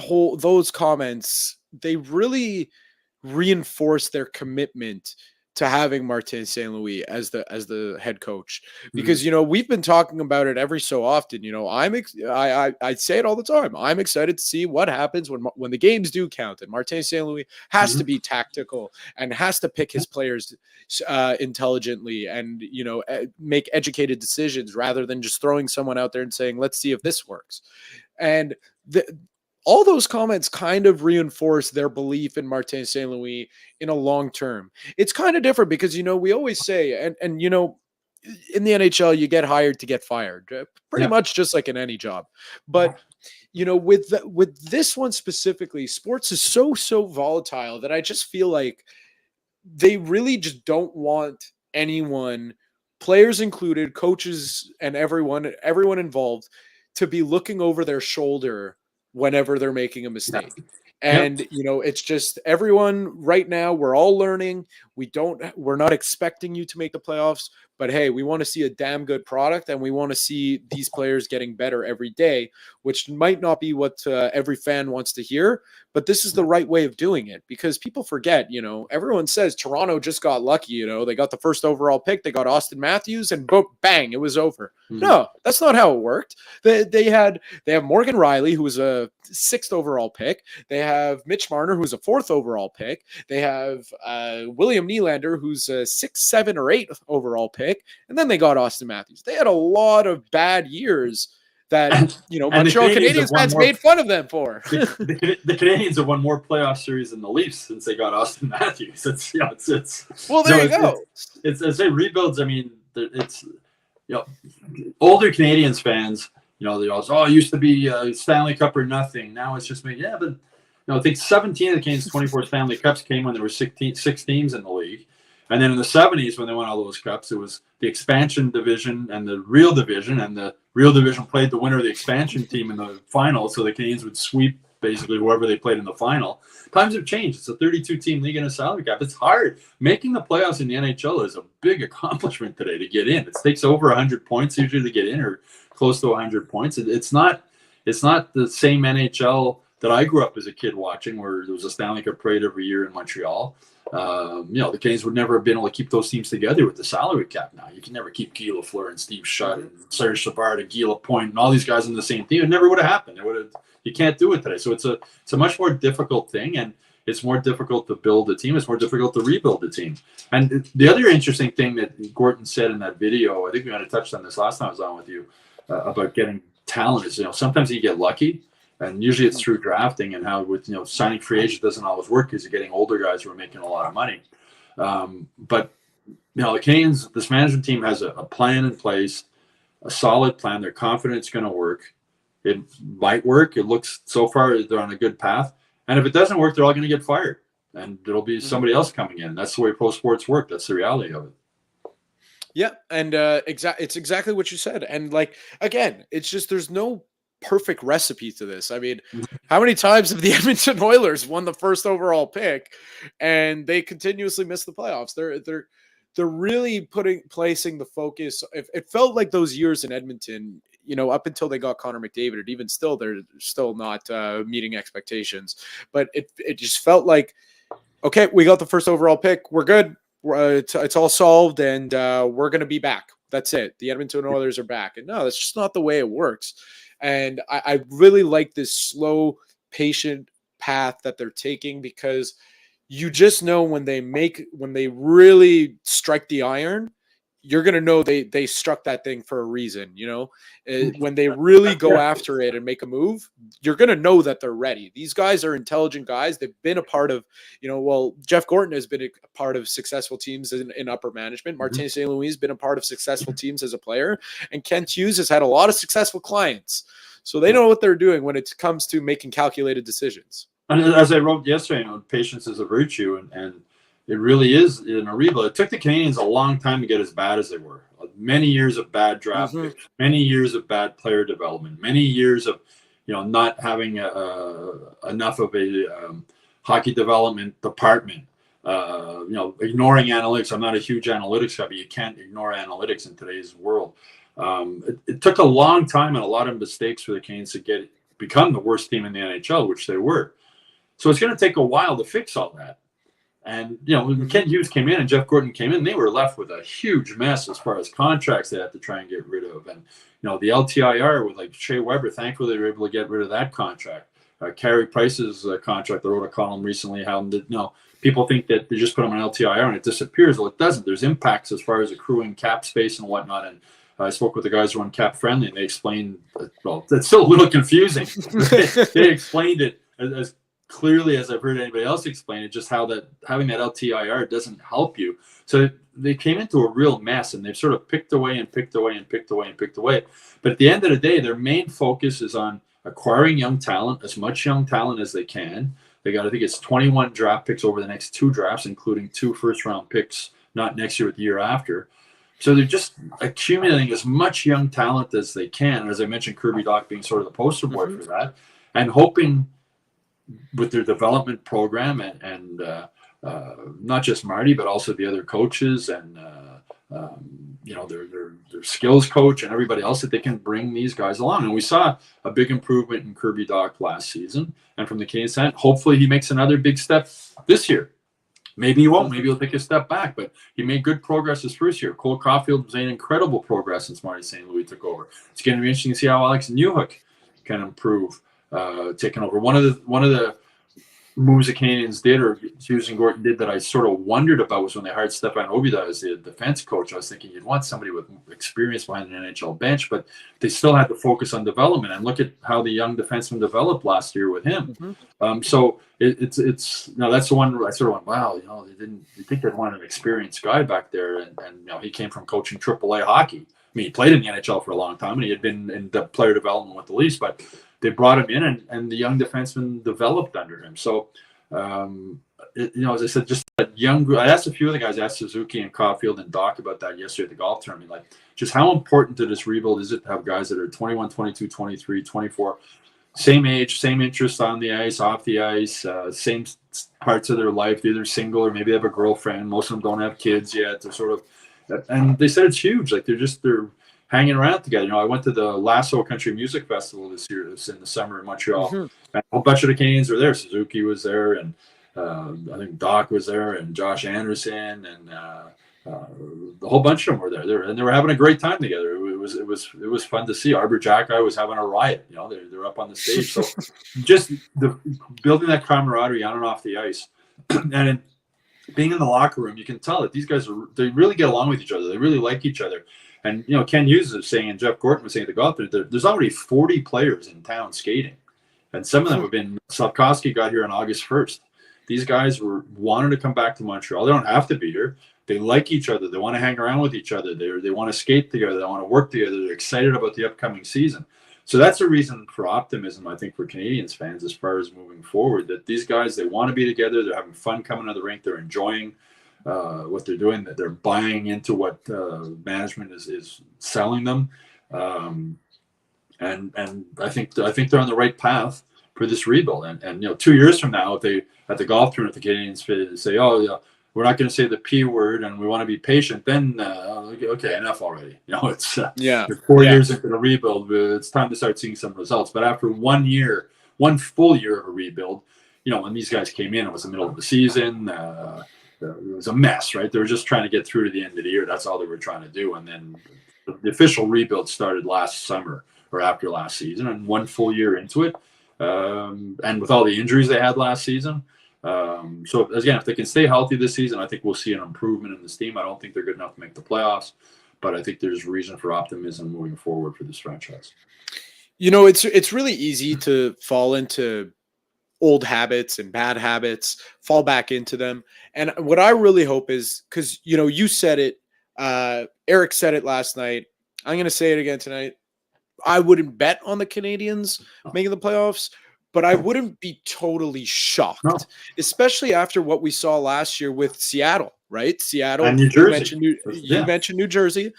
those comments, they really reinforce their commitment to having Martin St. Louis as the head coach, because we've been talking about it every so often. I say it all the time. I'm excited to see what happens when the games do count, and Martin St. Louis has to be tactical and has to pick his players intelligently and make educated decisions rather than just throwing someone out there and saying, let's see if this works. And all those comments kind of reinforce their belief in Martin St. Louis in a long term. It's kind of different because, we always say, and in the NHL, you get hired to get fired, pretty much just like in any job. But, with this one specifically, sports is so volatile that I just feel like they really just don't want anyone, players included, coaches, and everyone involved, to be looking over their shoulder whenever they're making a mistake. And, it's just everyone right now, we're all learning. We're not expecting you to make the playoffs, But hey, we want to see a damn good product, and we want to see these players getting better every day, which might not be what every fan wants to hear, but this is the right way of doing it, because people forget, everyone says Toronto just got lucky, they got the first overall pick, they got Austin Matthews, and bang, it was over. No, that's not how it worked. They have Morgan Riley, who was a 6th overall pick. They have Mitch Marner, who's a 4th overall pick. They have William Nylander, who's a 6th, 7th, or 8th overall pick. And then they got Austin Matthews. They had a lot of bad years that, Montreal Canadiens fans made fun of them for. The Canadiens have won more playoff series than the Leafs since they got Austin Matthews. Well, there you go. It's as they rebuilds. I mean, it's older Canadiens fans. They always, it used to be Stanley Cup or nothing. Now it's just but I think 17 of the Canadiens' 24 Stanley Cups came when there were 6 teams in the league. And then in the 70s, when they won all those cups, it was the expansion division and the real division. And the real division played the winner of the expansion team in the final. So the Canadiens would sweep basically whoever they played in the final. Times have changed. It's a 32-team league and a salary cap. It's hard. Making the playoffs in the NHL is a big accomplishment today to get in. It takes over 100 points usually to get in, or close to 100 points. It's not the same NHL that I grew up as a kid watching, where there was a Stanley Cup parade every year in Montreal. The Canadiens would never have been able to keep those teams together with the salary cap now. You can never keep Guy Lafleur and Steve Shutt and Serge Savard and Guy Lapointe and all these guys on the same team. It never would have happened. You can't do it today. So it's a much more difficult thing, and it's more difficult to build a team. It's more difficult to rebuild a team. And the other interesting thing that Gorton said in that video, I think we might have touched on this last time I was on with you, about getting talent is, sometimes you get lucky. And usually it's through drafting, and how with signing free agents doesn't always work because you're getting older guys who are making a lot of money. But the Canadiens, this management team has a plan in place, a solid plan. They're confident it's going to work. It might work. It looks so far they're on a good path. And if it doesn't work, they're all going to get fired, and there'll be somebody else coming in. That's the way pro sports work. That's the reality of it. Yeah, and it's exactly what you said. And again, it's just there's no perfect recipe to this. I mean, how many times have the Edmonton Oilers won the first overall pick and they continuously miss the playoffs? They're really placing the focus. It felt like those years in Edmonton, up until they got Connor McDavid, and even still, they're still not meeting expectations. But it just felt like, okay, we got the first overall pick. We're good. It's all solved, and we're going to be back. That's it. The Edmonton Oilers are back. And no, that's just not the way it works. And I really like this slow, patient path that they're taking, because you just know when they really strike the iron, you're going to know they struck that thing for a reason. When they really go after it and make a move, you're going to know that they're ready. These guys are intelligent guys. They've been a part of, Jeff Gorton has been a part of successful teams in upper management. Martin St. Louis has been a part of successful teams as a player. And Kent Hughes has had a lot of successful clients. So they know what they're doing when it comes to making calculated decisions. And as I wrote yesterday, patience is a virtue, and it really is in a rebuild. It took the Canadiens a long time to get as bad as they were. Many years of bad draft picks, many years of bad player development, many years of not having enough of a hockey development department. Ignoring analytics. I'm not a huge analytics guy, but you can't ignore analytics in today's world. It took a long time and a lot of mistakes for the Canadiens to become the worst team in the NHL, which they were. So it's going to take a while to fix all that. And, when Kent Hughes came in and Jeff Gorton came in, they were left with a huge mess as far as contracts they had to try and get rid of. And, the LTIR with Shea Weber, thankfully they were able to get rid of that contract. Carey Price's contract, I wrote a column recently, how people think that they just put them on LTIR and it disappears. Well, it doesn't. There's impacts as far as accruing cap space and whatnot. And I spoke with the guys who run Cap Friendly, and they explained, it's still a little confusing. They explained it as clearly as I've heard anybody else explain it, just how that having that LTIR doesn't help you. So they came into a real mess, and they've sort of picked away and picked away and picked away and picked away. But at the end of the day, their main focus is on acquiring young talent, as much young talent as they can. They got, I think it's 21 draft picks over the next 2 drafts, including 2 first-round picks, not next year, but the year after. So they're just accumulating as much young talent as they can. And as I mentioned, Kirby Dach being sort of the poster boy for that, and hoping with their development program and not just Marty, but also the other coaches and their skills coach and everybody else, that they can bring these guys along. And we saw a big improvement in Kirby Dach last season. And from the Canadiens side, hopefully he makes another big step this year. Maybe he won't. Maybe he'll take a step back, but he made good progress his first year. Cole Caulfield made incredible progress since Marty St. Louis took over. It's going to be interesting to see how Alex Newhook can improve taking over. One of the moves the Canadiens did, or Hughes and Gordon did, that I sort of wondered about was when they hired Stefan Obida as the defense coach. I was thinking you'd want somebody with experience behind an NHL bench, but they still had to focus on development. And look at how the young defenseman developed last year with him. So it's that's the one where I sort of went, wow, you think they'd want an experienced guy back there, and he came from coaching AAA hockey. I mean, he played in the NHL for a long time, and he had been in the player development with the Leafs, but they brought him in, and the young defenseman developed under him. So, as I said, just that young group. I asked a few of the guys, I asked Suzuki and Caulfield and Doc about that yesterday at the golf tournament. Like, just how important to this rebuild is it to have guys that are 21, 22, 23, 24, same age, same interest on the ice, off the ice, same parts of their life, either single or maybe they have a girlfriend. Most of them don't have kids yet. They're sort of, and they said it's huge. Like, they're hanging around together. I went to the Lasso Country Music Festival this year. It was in the summer in Montreal. And a whole bunch of the Canadiens were there. Suzuki was there, and I think Doc was there, and Josh Anderson, and the whole bunch of them were there. And they were having a great time together. It was fun to see. Arbor Jacki was having a riot. They're up on the stage. So just building that camaraderie on and off the ice, and being in the locker room, you can tell that these guys they really get along with each other. They really like each other. And, Ken Hughes is saying, and Jeff Gorton was saying at the golf, there's already 40 players in town skating. And some of them have been, Slavkovsky got here on August 1st. These guys wanted to come back to Montreal. They don't have to be here. They like each other. They want to hang around with each other. They want to skate together. They want to work together. They're excited about the upcoming season. So that's a reason for optimism, I think, for Canadiens fans as far as moving forward, that these guys, they want to be together. They're having fun coming to the rink. They're enjoying what they're doing, that they're buying into what management is selling them, and I think they're on the right path for this rebuild. And 2 years from now, if they at the golf tournament, the Canadiens say, "Oh yeah, we're not going to say the P word, and we want to be patient," then okay, enough already. It's 4 years into the rebuild. It's time to start seeing some results. But after 1 year, one full year of a rebuild, when these guys came in, it was the middle of the season. It was a mess, right? They were just trying to get through to the end of the year. That's all they were trying to do. And then the official rebuild started last summer or after last season, and 1 full year into it. And with all the injuries they had last season. So again, if they can stay healthy this season, I think we'll see an improvement in this team. I don't think they're good enough to make the playoffs, but I think there's reason for optimism moving forward for this franchise. It's really easy to fall into old habits and bad habits, fall back into them. And what I really hope is, because, you said it, Eric said it last night, I'm going to say it again tonight. I wouldn't bet on the Canadiens making the playoffs, but I wouldn't be totally shocked, especially after what we saw last year with Seattle, right? Seattle, and New Jersey. You mentioned New Jersey.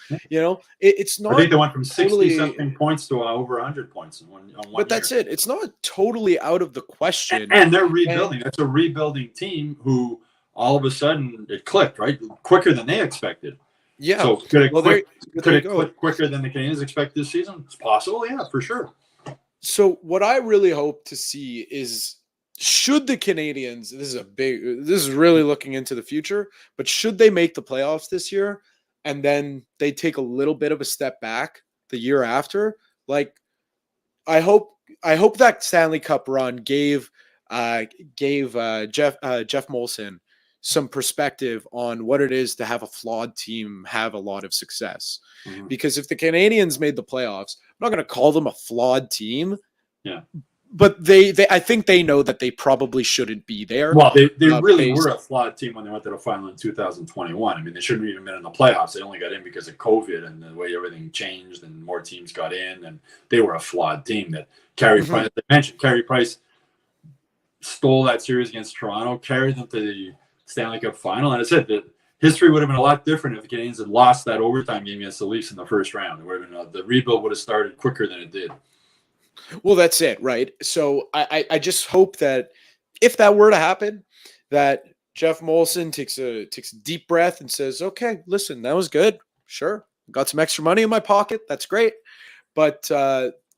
It's not. I think they went from 60-something points to over 100 points in one but year. That's it. It's not totally out of the question. And they're rebuilding. That's a rebuilding team who all of a sudden it clicked, right? Quicker than they expected. Yeah. So could it click quicker than the Canadiens expect this season? It's possible, yeah, for sure. So what I really hope to see is, should the Canadiens, this is really looking into the future, but should they make the playoffs this year and then they take a little bit of a step back the year after, like I hope that Stanley Cup run gave Jeff Molson some perspective on what it is to have a flawed team have a lot of success. Mm-hmm. Because if the Canadiens made the playoffs, I'm not going to call them a flawed team. Yeah. But I think they know that they probably shouldn't be there. Well, they really were a flawed team when they went to the final in 2021. I mean, they shouldn't have even been in the playoffs. They only got in because of COVID and the way everything changed and more teams got in. And they were a flawed team that Carey Price, they mentioned Carey Price stole that series against Toronto, carried them to the Stanley Cup final. And I said that history would have been a lot different if the Canadiens had lost that overtime game against the Leafs in the first round. It would have been, the rebuild would have started quicker than it did. Well, that's it, right? So I just hope that if that were to happen, that Jeff Molson takes a deep breath and says, okay, listen, that was good. Sure. got some extra money in my pocket. That's great. But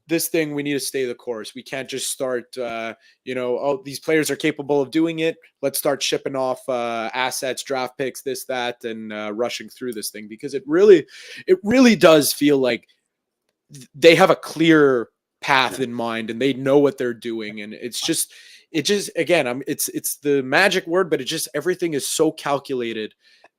this thing, we need to stay the course. We can't just start, these players are capable of doing it. Let's start shipping off assets, draft picks, this, that, and rushing through this thing, because it really does feel like they have a clear path in mind and they know what they're doing. And it's just again, it's the magic word, but everything is so calculated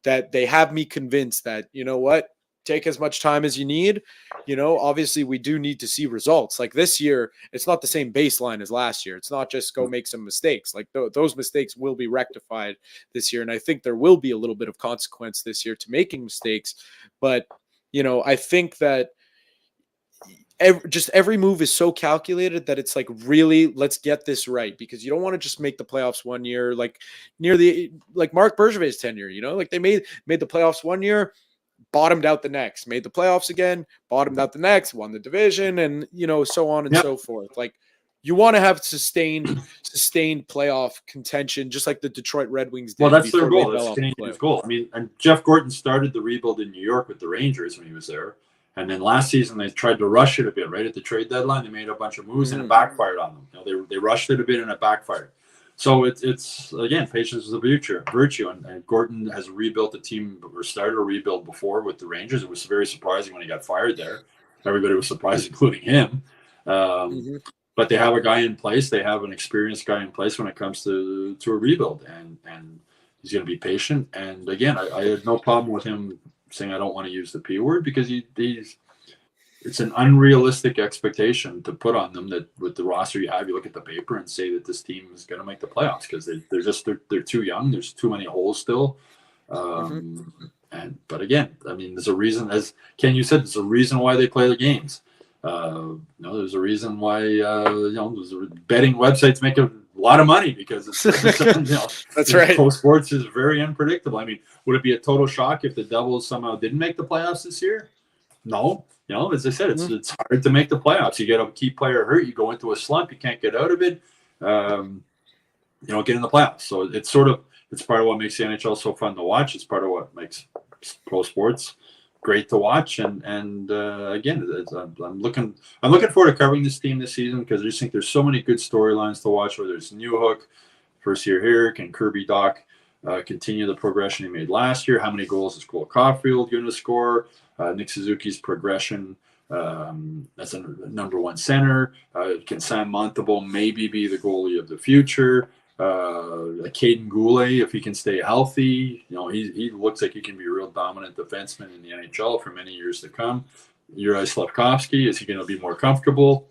that they have me convinced that, you know what, take as much time as you need. Obviously we do need to see results. Like this year, it's not the same baseline as last year. It's not just go make some mistakes. Like those mistakes will be rectified this year. And I think there will be a little bit of consequence this year to making mistakes. But, I think that every move is so calculated that it's like, really, let's get this right, because you don't want to just make the playoffs one year, like Marc Bergevin's tenure, like they made the playoffs one year, bottomed out the next, made the playoffs again, bottomed out the next, won the division, and so on and so forth. Like you want to have sustained playoff contention, just like the Detroit Red Wings did. Well, that's their goal. That's Canadiens' goal. I mean, and Jeff Gorton started the rebuild in New York with the Rangers when he was there. And then last season they tried to rush it a bit, right? At the trade deadline, they made a bunch of moves and it backfired on them. They rushed it a bit and it backfired. So it's again, patience is a virtue. And Gorton has rebuilt the team, or started a rebuild before with the Rangers. It was very surprising when he got fired there. Everybody was surprised, including him. But they have a guy in place. They have an experienced guy in place when it comes to a rebuild, and he's going to be patient. And again, I had no problem with him saying I don't want to use the P word, because it's an unrealistic expectation to put on them that with the roster you have, you look at the paper and say that this team is going to make the playoffs, because they're too young. There's too many holes still. But again, I mean, there's a reason, as Ken, you said, there's a reason why they play the games. There's a reason why betting websites make a lot of money, because that's right. Pro sports is very unpredictable. I mean, would it be a total shock if the Devils somehow didn't make the playoffs this year? No. As I said, it's hard to make the playoffs. You get a key player hurt, you go into a slump, you can't get out of it. You don't get in the playoffs. So it's part of what makes the NHL so fun to watch. It's part of what makes pro sports great to watch. And again, I'm looking forward to covering this team this season, because I just think there's so many good storylines to watch. Whether it's Newhook, first year here, can Kirby Dach continue the progression he made last year? How many goals is Cole Caulfield going to score? Nick Suzuki's progression as a number one center. Can Sam Montembeault maybe be the goalie of the future? Caden Goulet, if he can stay healthy, he looks like he can be a real dominant defenseman in the NHL for many years to come. Juraj Slafkovsky, is he going to be more comfortable?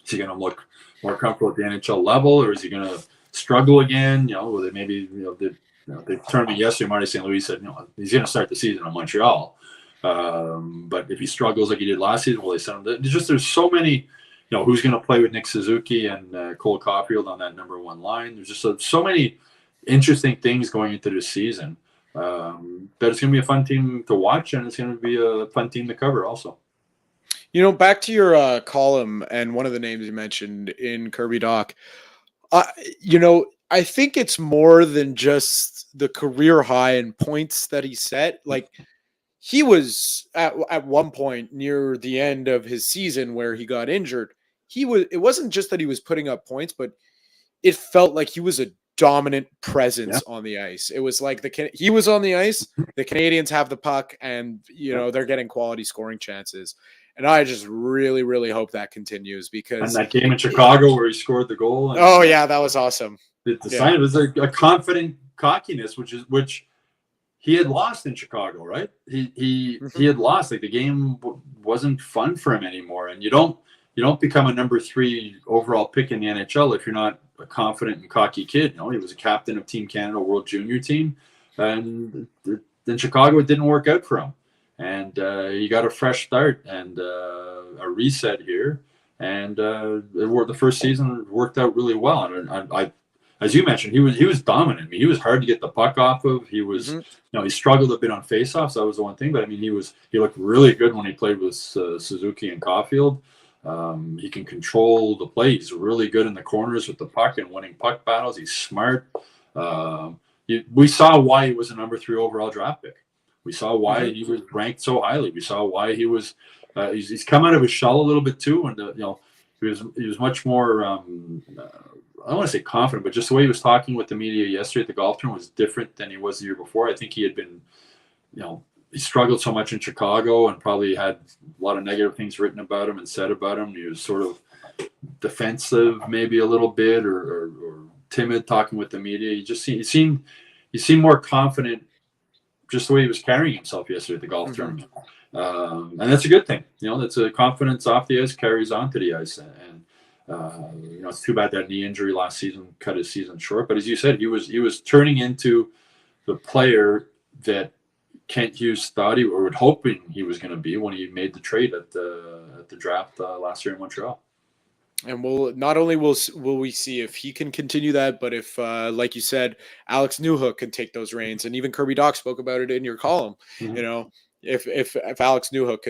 Is he going to look more comfortable at the NHL level, or is he going to struggle again? Will they maybe the tournament yesterday, Marty St. Louis said he's going to start the season in Montreal, but if he struggles like he did last season, will they send him? There's so many. Who's going to play with Nick Suzuki and Cole Caulfield on that number one line? There's just so many interesting things going into this season. But it's going to be a fun team to watch, and it's going to be a fun team to cover also. Back to your column and one of the names you mentioned in Kirby Dach, I think it's more than just the career high in points that he set. Like, he was at one point near the end of his season where he got injured. It wasn't just that he was putting up points, but it felt like he was a dominant presence on the ice. It was like he was on the ice, the Canadiens have the puck, and they're getting quality scoring chances. And I just really, really hope that continues, because and that game in Chicago where he scored the goal. That was awesome. The sign was a confident cockiness, which he had lost in Chicago, right? He had lost. Like, the game wasn't fun for him anymore. And you don't become a number 3 overall pick in the NHL if you're not a confident and cocky kid. He was a captain of Team Canada World Junior Team, and in Chicago it didn't work out for him. And he got a fresh start and a reset here, and the first season worked out really well. And I as you mentioned, he was dominant. I mean, he was hard to get the puck off of. He was, he struggled a bit on faceoffs. That was the one thing. But I mean, he looked really good when he played with Suzuki and Caulfield. He can control the play. He's really good in the corners with the puck and winning puck battles. He's smart. We saw why he was a number 3 overall draft pick. We saw why he was ranked so highly. We saw why he was. He's come out of his shell a little bit too, and he was much more. I don't want to say confident, but just the way he was talking with the media yesterday at the golf tournament was different than he was the year before. I think he had been, he struggled so much in Chicago and probably had a lot of negative things written about him and said about him. He was sort of defensive, maybe a little bit, or timid talking with the media. He seemed more confident just the way he was carrying himself yesterday at the golf tournament. And that's a good thing. That's a confidence off the ice carries onto the ice. And it's too bad that knee injury last season cut his season short. But as you said, he was turning into the player that Kent Hughes thought he or hoping he was going to be when he made the trade at the draft last year in Montreal. And not only will we see if he can continue that, but if, like you said, Alex Newhook can take those reins, and even Kirby Doc spoke about it in your column. If Alex Newhook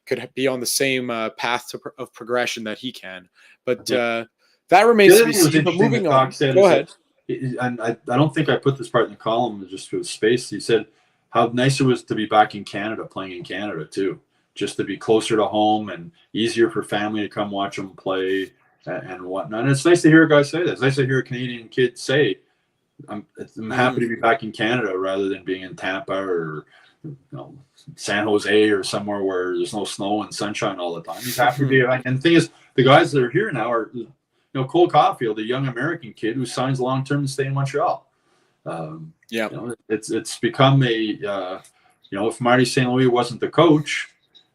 could be on the same path of progression that he can, but that remains to be seen. But moving on, go ahead. And I don't think I put this part in the column just for space. He said how nice it was to be back in Canada, playing in Canada too. Just to be closer to home and easier for family to come watch them play and whatnot. And it's nice to hear a guy say that. It's nice to hear a Canadian kid say, I'm happy to be back in Canada rather than being in Tampa or San Jose or somewhere where there's no snow and sunshine all the time. He's happy to be back. And the thing is, the guys that are here now are, Cole Caulfield, a young American kid who signs long-term to stay in Montreal. It's become a, if Marty St. Louis wasn't the coach,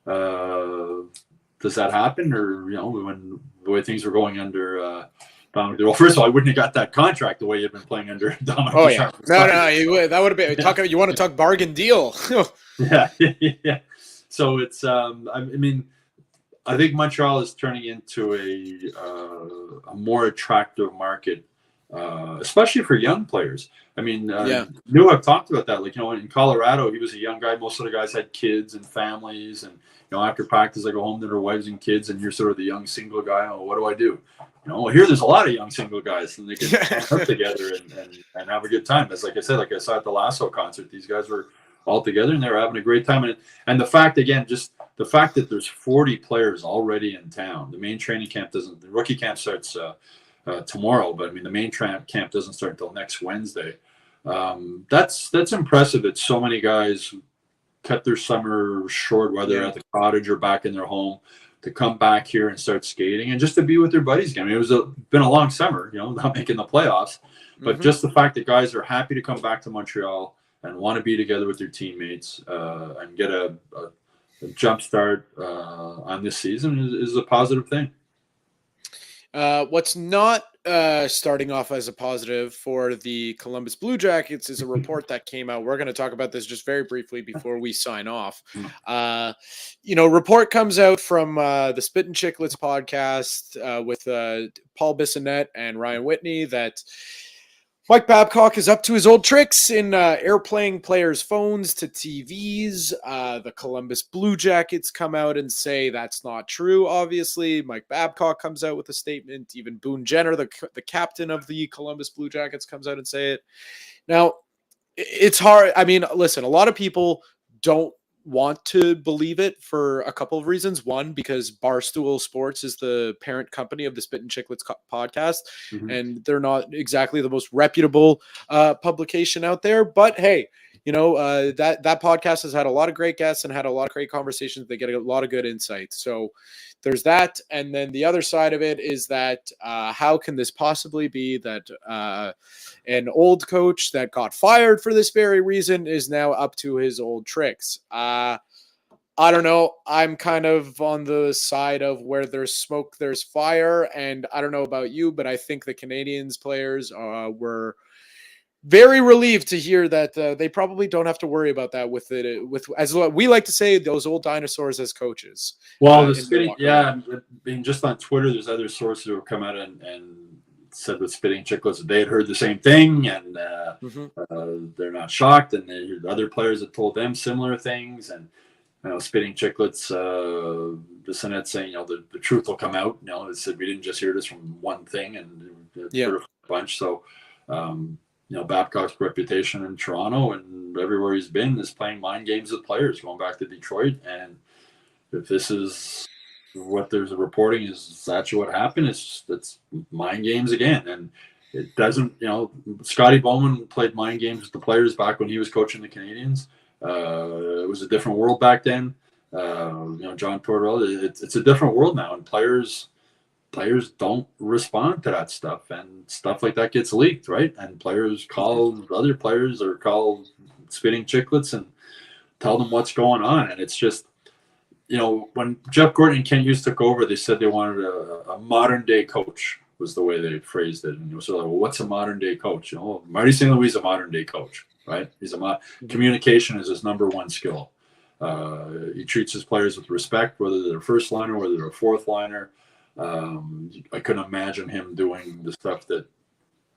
does that happen? Or, when the way things were going under Dominic, well, first of all, I wouldn't have got that contract the way you'd been playing under Dominic. Oh, yeah. No, that would have been, you want to talk bargain deal. Yeah. So it's, I think Montreal is turning into a more attractive market, especially for young players. Newhook talked about that. In Colorado, he was a young guy. Most of the guys had kids and families, and after practice, they go home to their wives and kids, and you're sort of the young single guy. Oh, what do I do? Here there's a lot of young single guys, and they can come together and have a good time. That's like I said, like I saw at the Lasso concert, these guys were all together and they were having a great time. And the fact, again, just the fact that there's 40 players already in town. The main training camp the rookie camp starts tomorrow, but the main camp doesn't start until next Wednesday. That's impressive that so many guys cut their summer short, whether they're at the cottage or back in their home, to come back here and start skating and just to be with their buddies again. It was been a long summer, not making the playoffs, but just the fact that guys are happy to come back to Montreal and want to be together with their teammates and get a jump start on this season is a positive thing. What's not starting off as a positive for the Columbus Blue Jackets is a report that came out. We're going to talk about this just very briefly before we sign off. Report comes out from the Spit and Chicklets podcast with Paul Bissonnette and Ryan Whitney that Mike Babcock is up to his old tricks in airplaying players' phones to TVs. The Columbus Blue Jackets come out and say that's not true, obviously. Mike Babcock comes out with a statement. Even Boone Jenner, the captain of the Columbus Blue Jackets, comes out and say it. Now, it's hard. Listen, a lot of people don't want to believe it for a couple of reasons. One, because Barstool Sports is the parent company of the Spit and Chicklets podcast, and they're not exactly the most reputable publication out there. But hey, that podcast has had a lot of great guests and had a lot of great conversations. They get a lot of good insights. So there's that. And then the other side of it is that how can this possibly be that an old coach that got fired for this very reason is now up to his old tricks? I don't know. I'm kind of on the side of where there's smoke, there's fire. And I don't know about you, but I think the Canadiens players were very relieved to hear that they probably don't have to worry about that with as we like to say, those old dinosaurs as coaches. Well, just on Twitter, there's other sources who have come out and said with Spitting Chicklets that they had heard the same thing, and they're not shocked. And they heard other players that told them similar things, and Spitting Chicklets, the Senate saying, the truth will come out. It said we didn't just hear this from one thing, and a bunch. So. Babcock's reputation in Toronto and everywhere he's been is playing mind games with players, going back to Detroit. And if this is what there's reporting is actually what happened, it's mind games again. And it doesn't, Scotty Bowman played mind games with the players back when he was coaching the Canadiens. It was a different world back then. John Tortorella, it's a different world now, and players don't respond to that stuff, and stuff like that gets leaked, right? And players call other players or call spitting chicklets and tell them what's going on. And it's just, when Jeff Gordon and Kent Hughes took over, they said they wanted a modern day coach, was the way they phrased it. And it was like, well, what's a modern day coach? Marty St. Louis is a modern day coach, right? Communication is his number one skill. He treats his players with respect, whether they're first liner, whether they're fourth liner. I couldn't imagine him doing the stuff that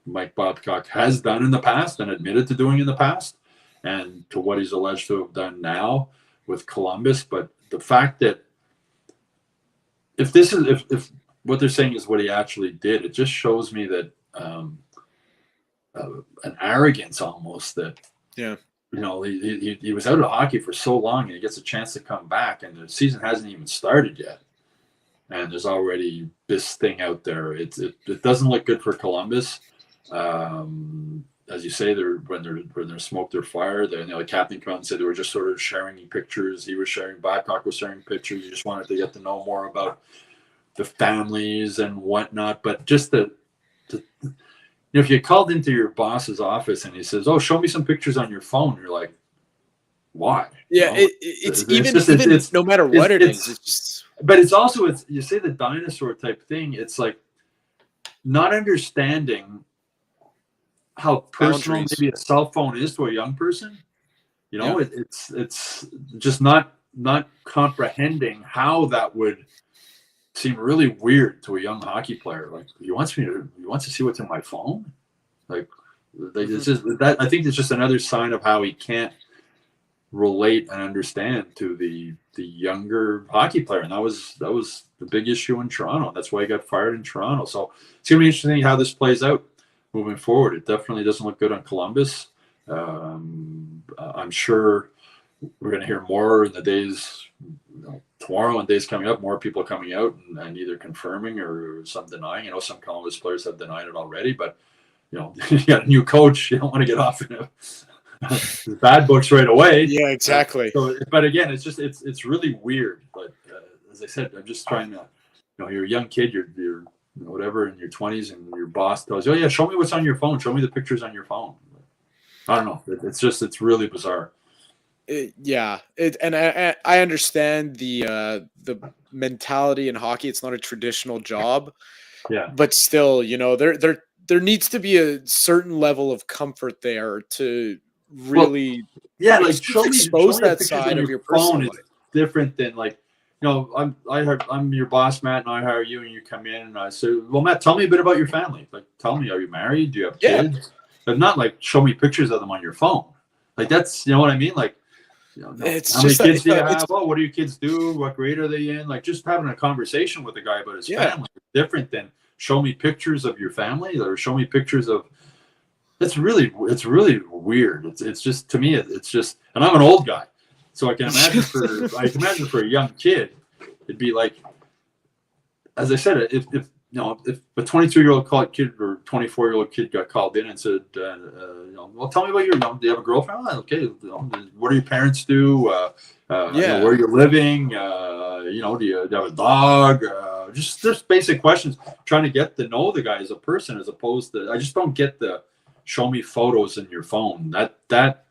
Mike Babcock has done in the past and admitted to doing in the past, and to what he's alleged to have done now with Columbus. But the fact that if what they're saying is what he actually did, it just shows me that an arrogance almost that he was out of hockey for so long, and he gets a chance to come back, and the season hasn't even started yet. And there's already this thing out there. It doesn't look good for Columbus. As you say, when they're smoke, they're fire. The captain came out and said they were just sort of sharing pictures. He was sharing, Babcock was sharing pictures. You just wanted to get to know more about the families and whatnot. But just if you called into your boss's office and he says, "Oh, show me some pictures on your phone," you're like, "Why?" Yeah, it's no matter what it is, it's just. But it's also, you say the dinosaur type thing. It's like not understanding how personal maybe a cell phone is to a young person. It's just not comprehending how that would seem really weird to a young hockey player. Like, he wants to see what's in my phone. It's just that. I think it's just another sign of how he can't relate and understand to the younger hockey player, and that was the big issue in Toronto. That's why he got fired in Toronto. So it's gonna be interesting how this plays out moving forward. It definitely doesn't look good on Columbus. I'm sure we're gonna hear more in the days, tomorrow and days coming up. More people coming out and either confirming or some denying. Some Columbus players have denied it already, but you got a new coach. You don't want to get off in the bad books right away. Yeah, exactly. But again, it's really weird. But as I said, I'm just trying to, you're a young kid, you're whatever in your 20s, and your boss tells you, "Oh yeah, show me what's on your phone. Show me the pictures on your phone." I don't know. It's really bizarre. And I understand the mentality in hockey. It's not a traditional job. Yeah. But still, there needs to be a certain level of comfort there to really expose that side of your phone. Is different than I'm your boss, Matt, and I hire you, and you come in, and I say, "Well, Matt, tell me a bit about your family. Tell me, are you married? Do you have kids?" But not show me pictures of them on your phone. That's, what I mean? It's how many kids do you have? Oh, what do your kids do? What grade are they in? Just having a conversation with a guy about his family is different than show me pictures of your family, or show me pictures of. It's really weird. It's just, to me, it's just, and I'm an old guy, so I can imagine for a young kid, it'd be like, as I said, if a 22-year-old kid or 24-year-old kid got called in and said, "Well, tell me about do you have a girlfriend?" Oh, okay, what do your parents do? Where you're living? Do you have a dog? Just basic questions, trying to get to know the guy as a person, as opposed to, I just don't get the show me photos in your phone. That,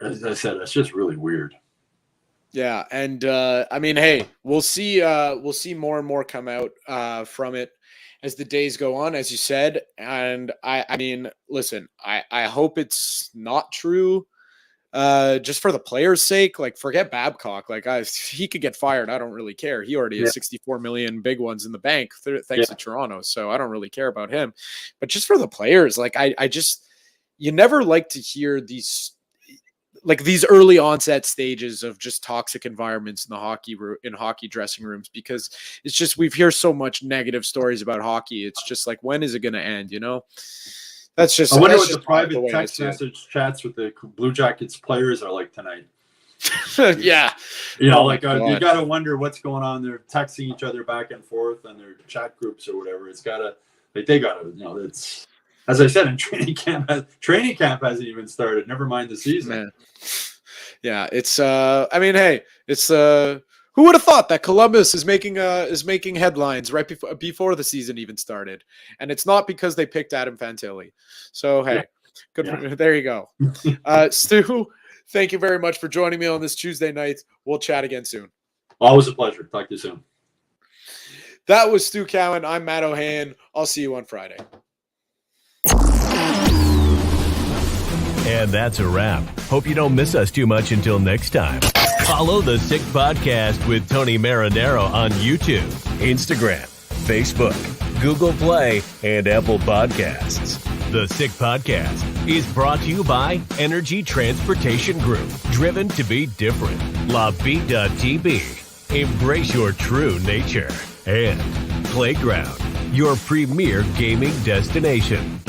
as I said, that's just really weird. Yeah, and hey, we'll see more and more come out from it as the days go on, as you said. And I mean, listen, I hope it's not true. Just for the players' sake, forget Babcock. He could get fired. I don't really care. He already has 64 million big ones in the bank thanks to Toronto. So I don't really care about him. But just for the players, you never like to hear these early onset stages of just toxic environments in hockey dressing rooms, because it's just, we've heard so much negative stories about hockey. It's just when is it going to end? That's just. I wonder that's what the just private way I text see it. message chats with the Blue Jackets players are like tonight. Yeah. You know, Oh, like my you God. got to wonder what's going on. They're texting each other back and forth on their chat groups or whatever. It's got to, like, they got to, you know, it's, as I said, in training camp hasn't even started. Never mind the season. Man. Yeah, it's I mean, hey, it's who would have thought that Columbus is making headlines right before the season even started. And it's not because they picked Adam Fantilli. So hey, good. There you go. Stu, thank you very much for joining me on this Tuesday night. We'll chat again soon. Always a pleasure. Talk to you soon. That was Stu Cowan. I'm Matt Ohayon. I'll see you on Friday. And that's a wrap. Hope you don't miss us too much until next time. Follow the Sick Podcast with Tony Marinaro on YouTube, Instagram, Facebook, Google Play, and Apple Podcasts. The Sick Podcast is brought to you by Energy Transportation Group, driven to be different. Bittt, embrace your true nature. And Playground, your premier gaming destination.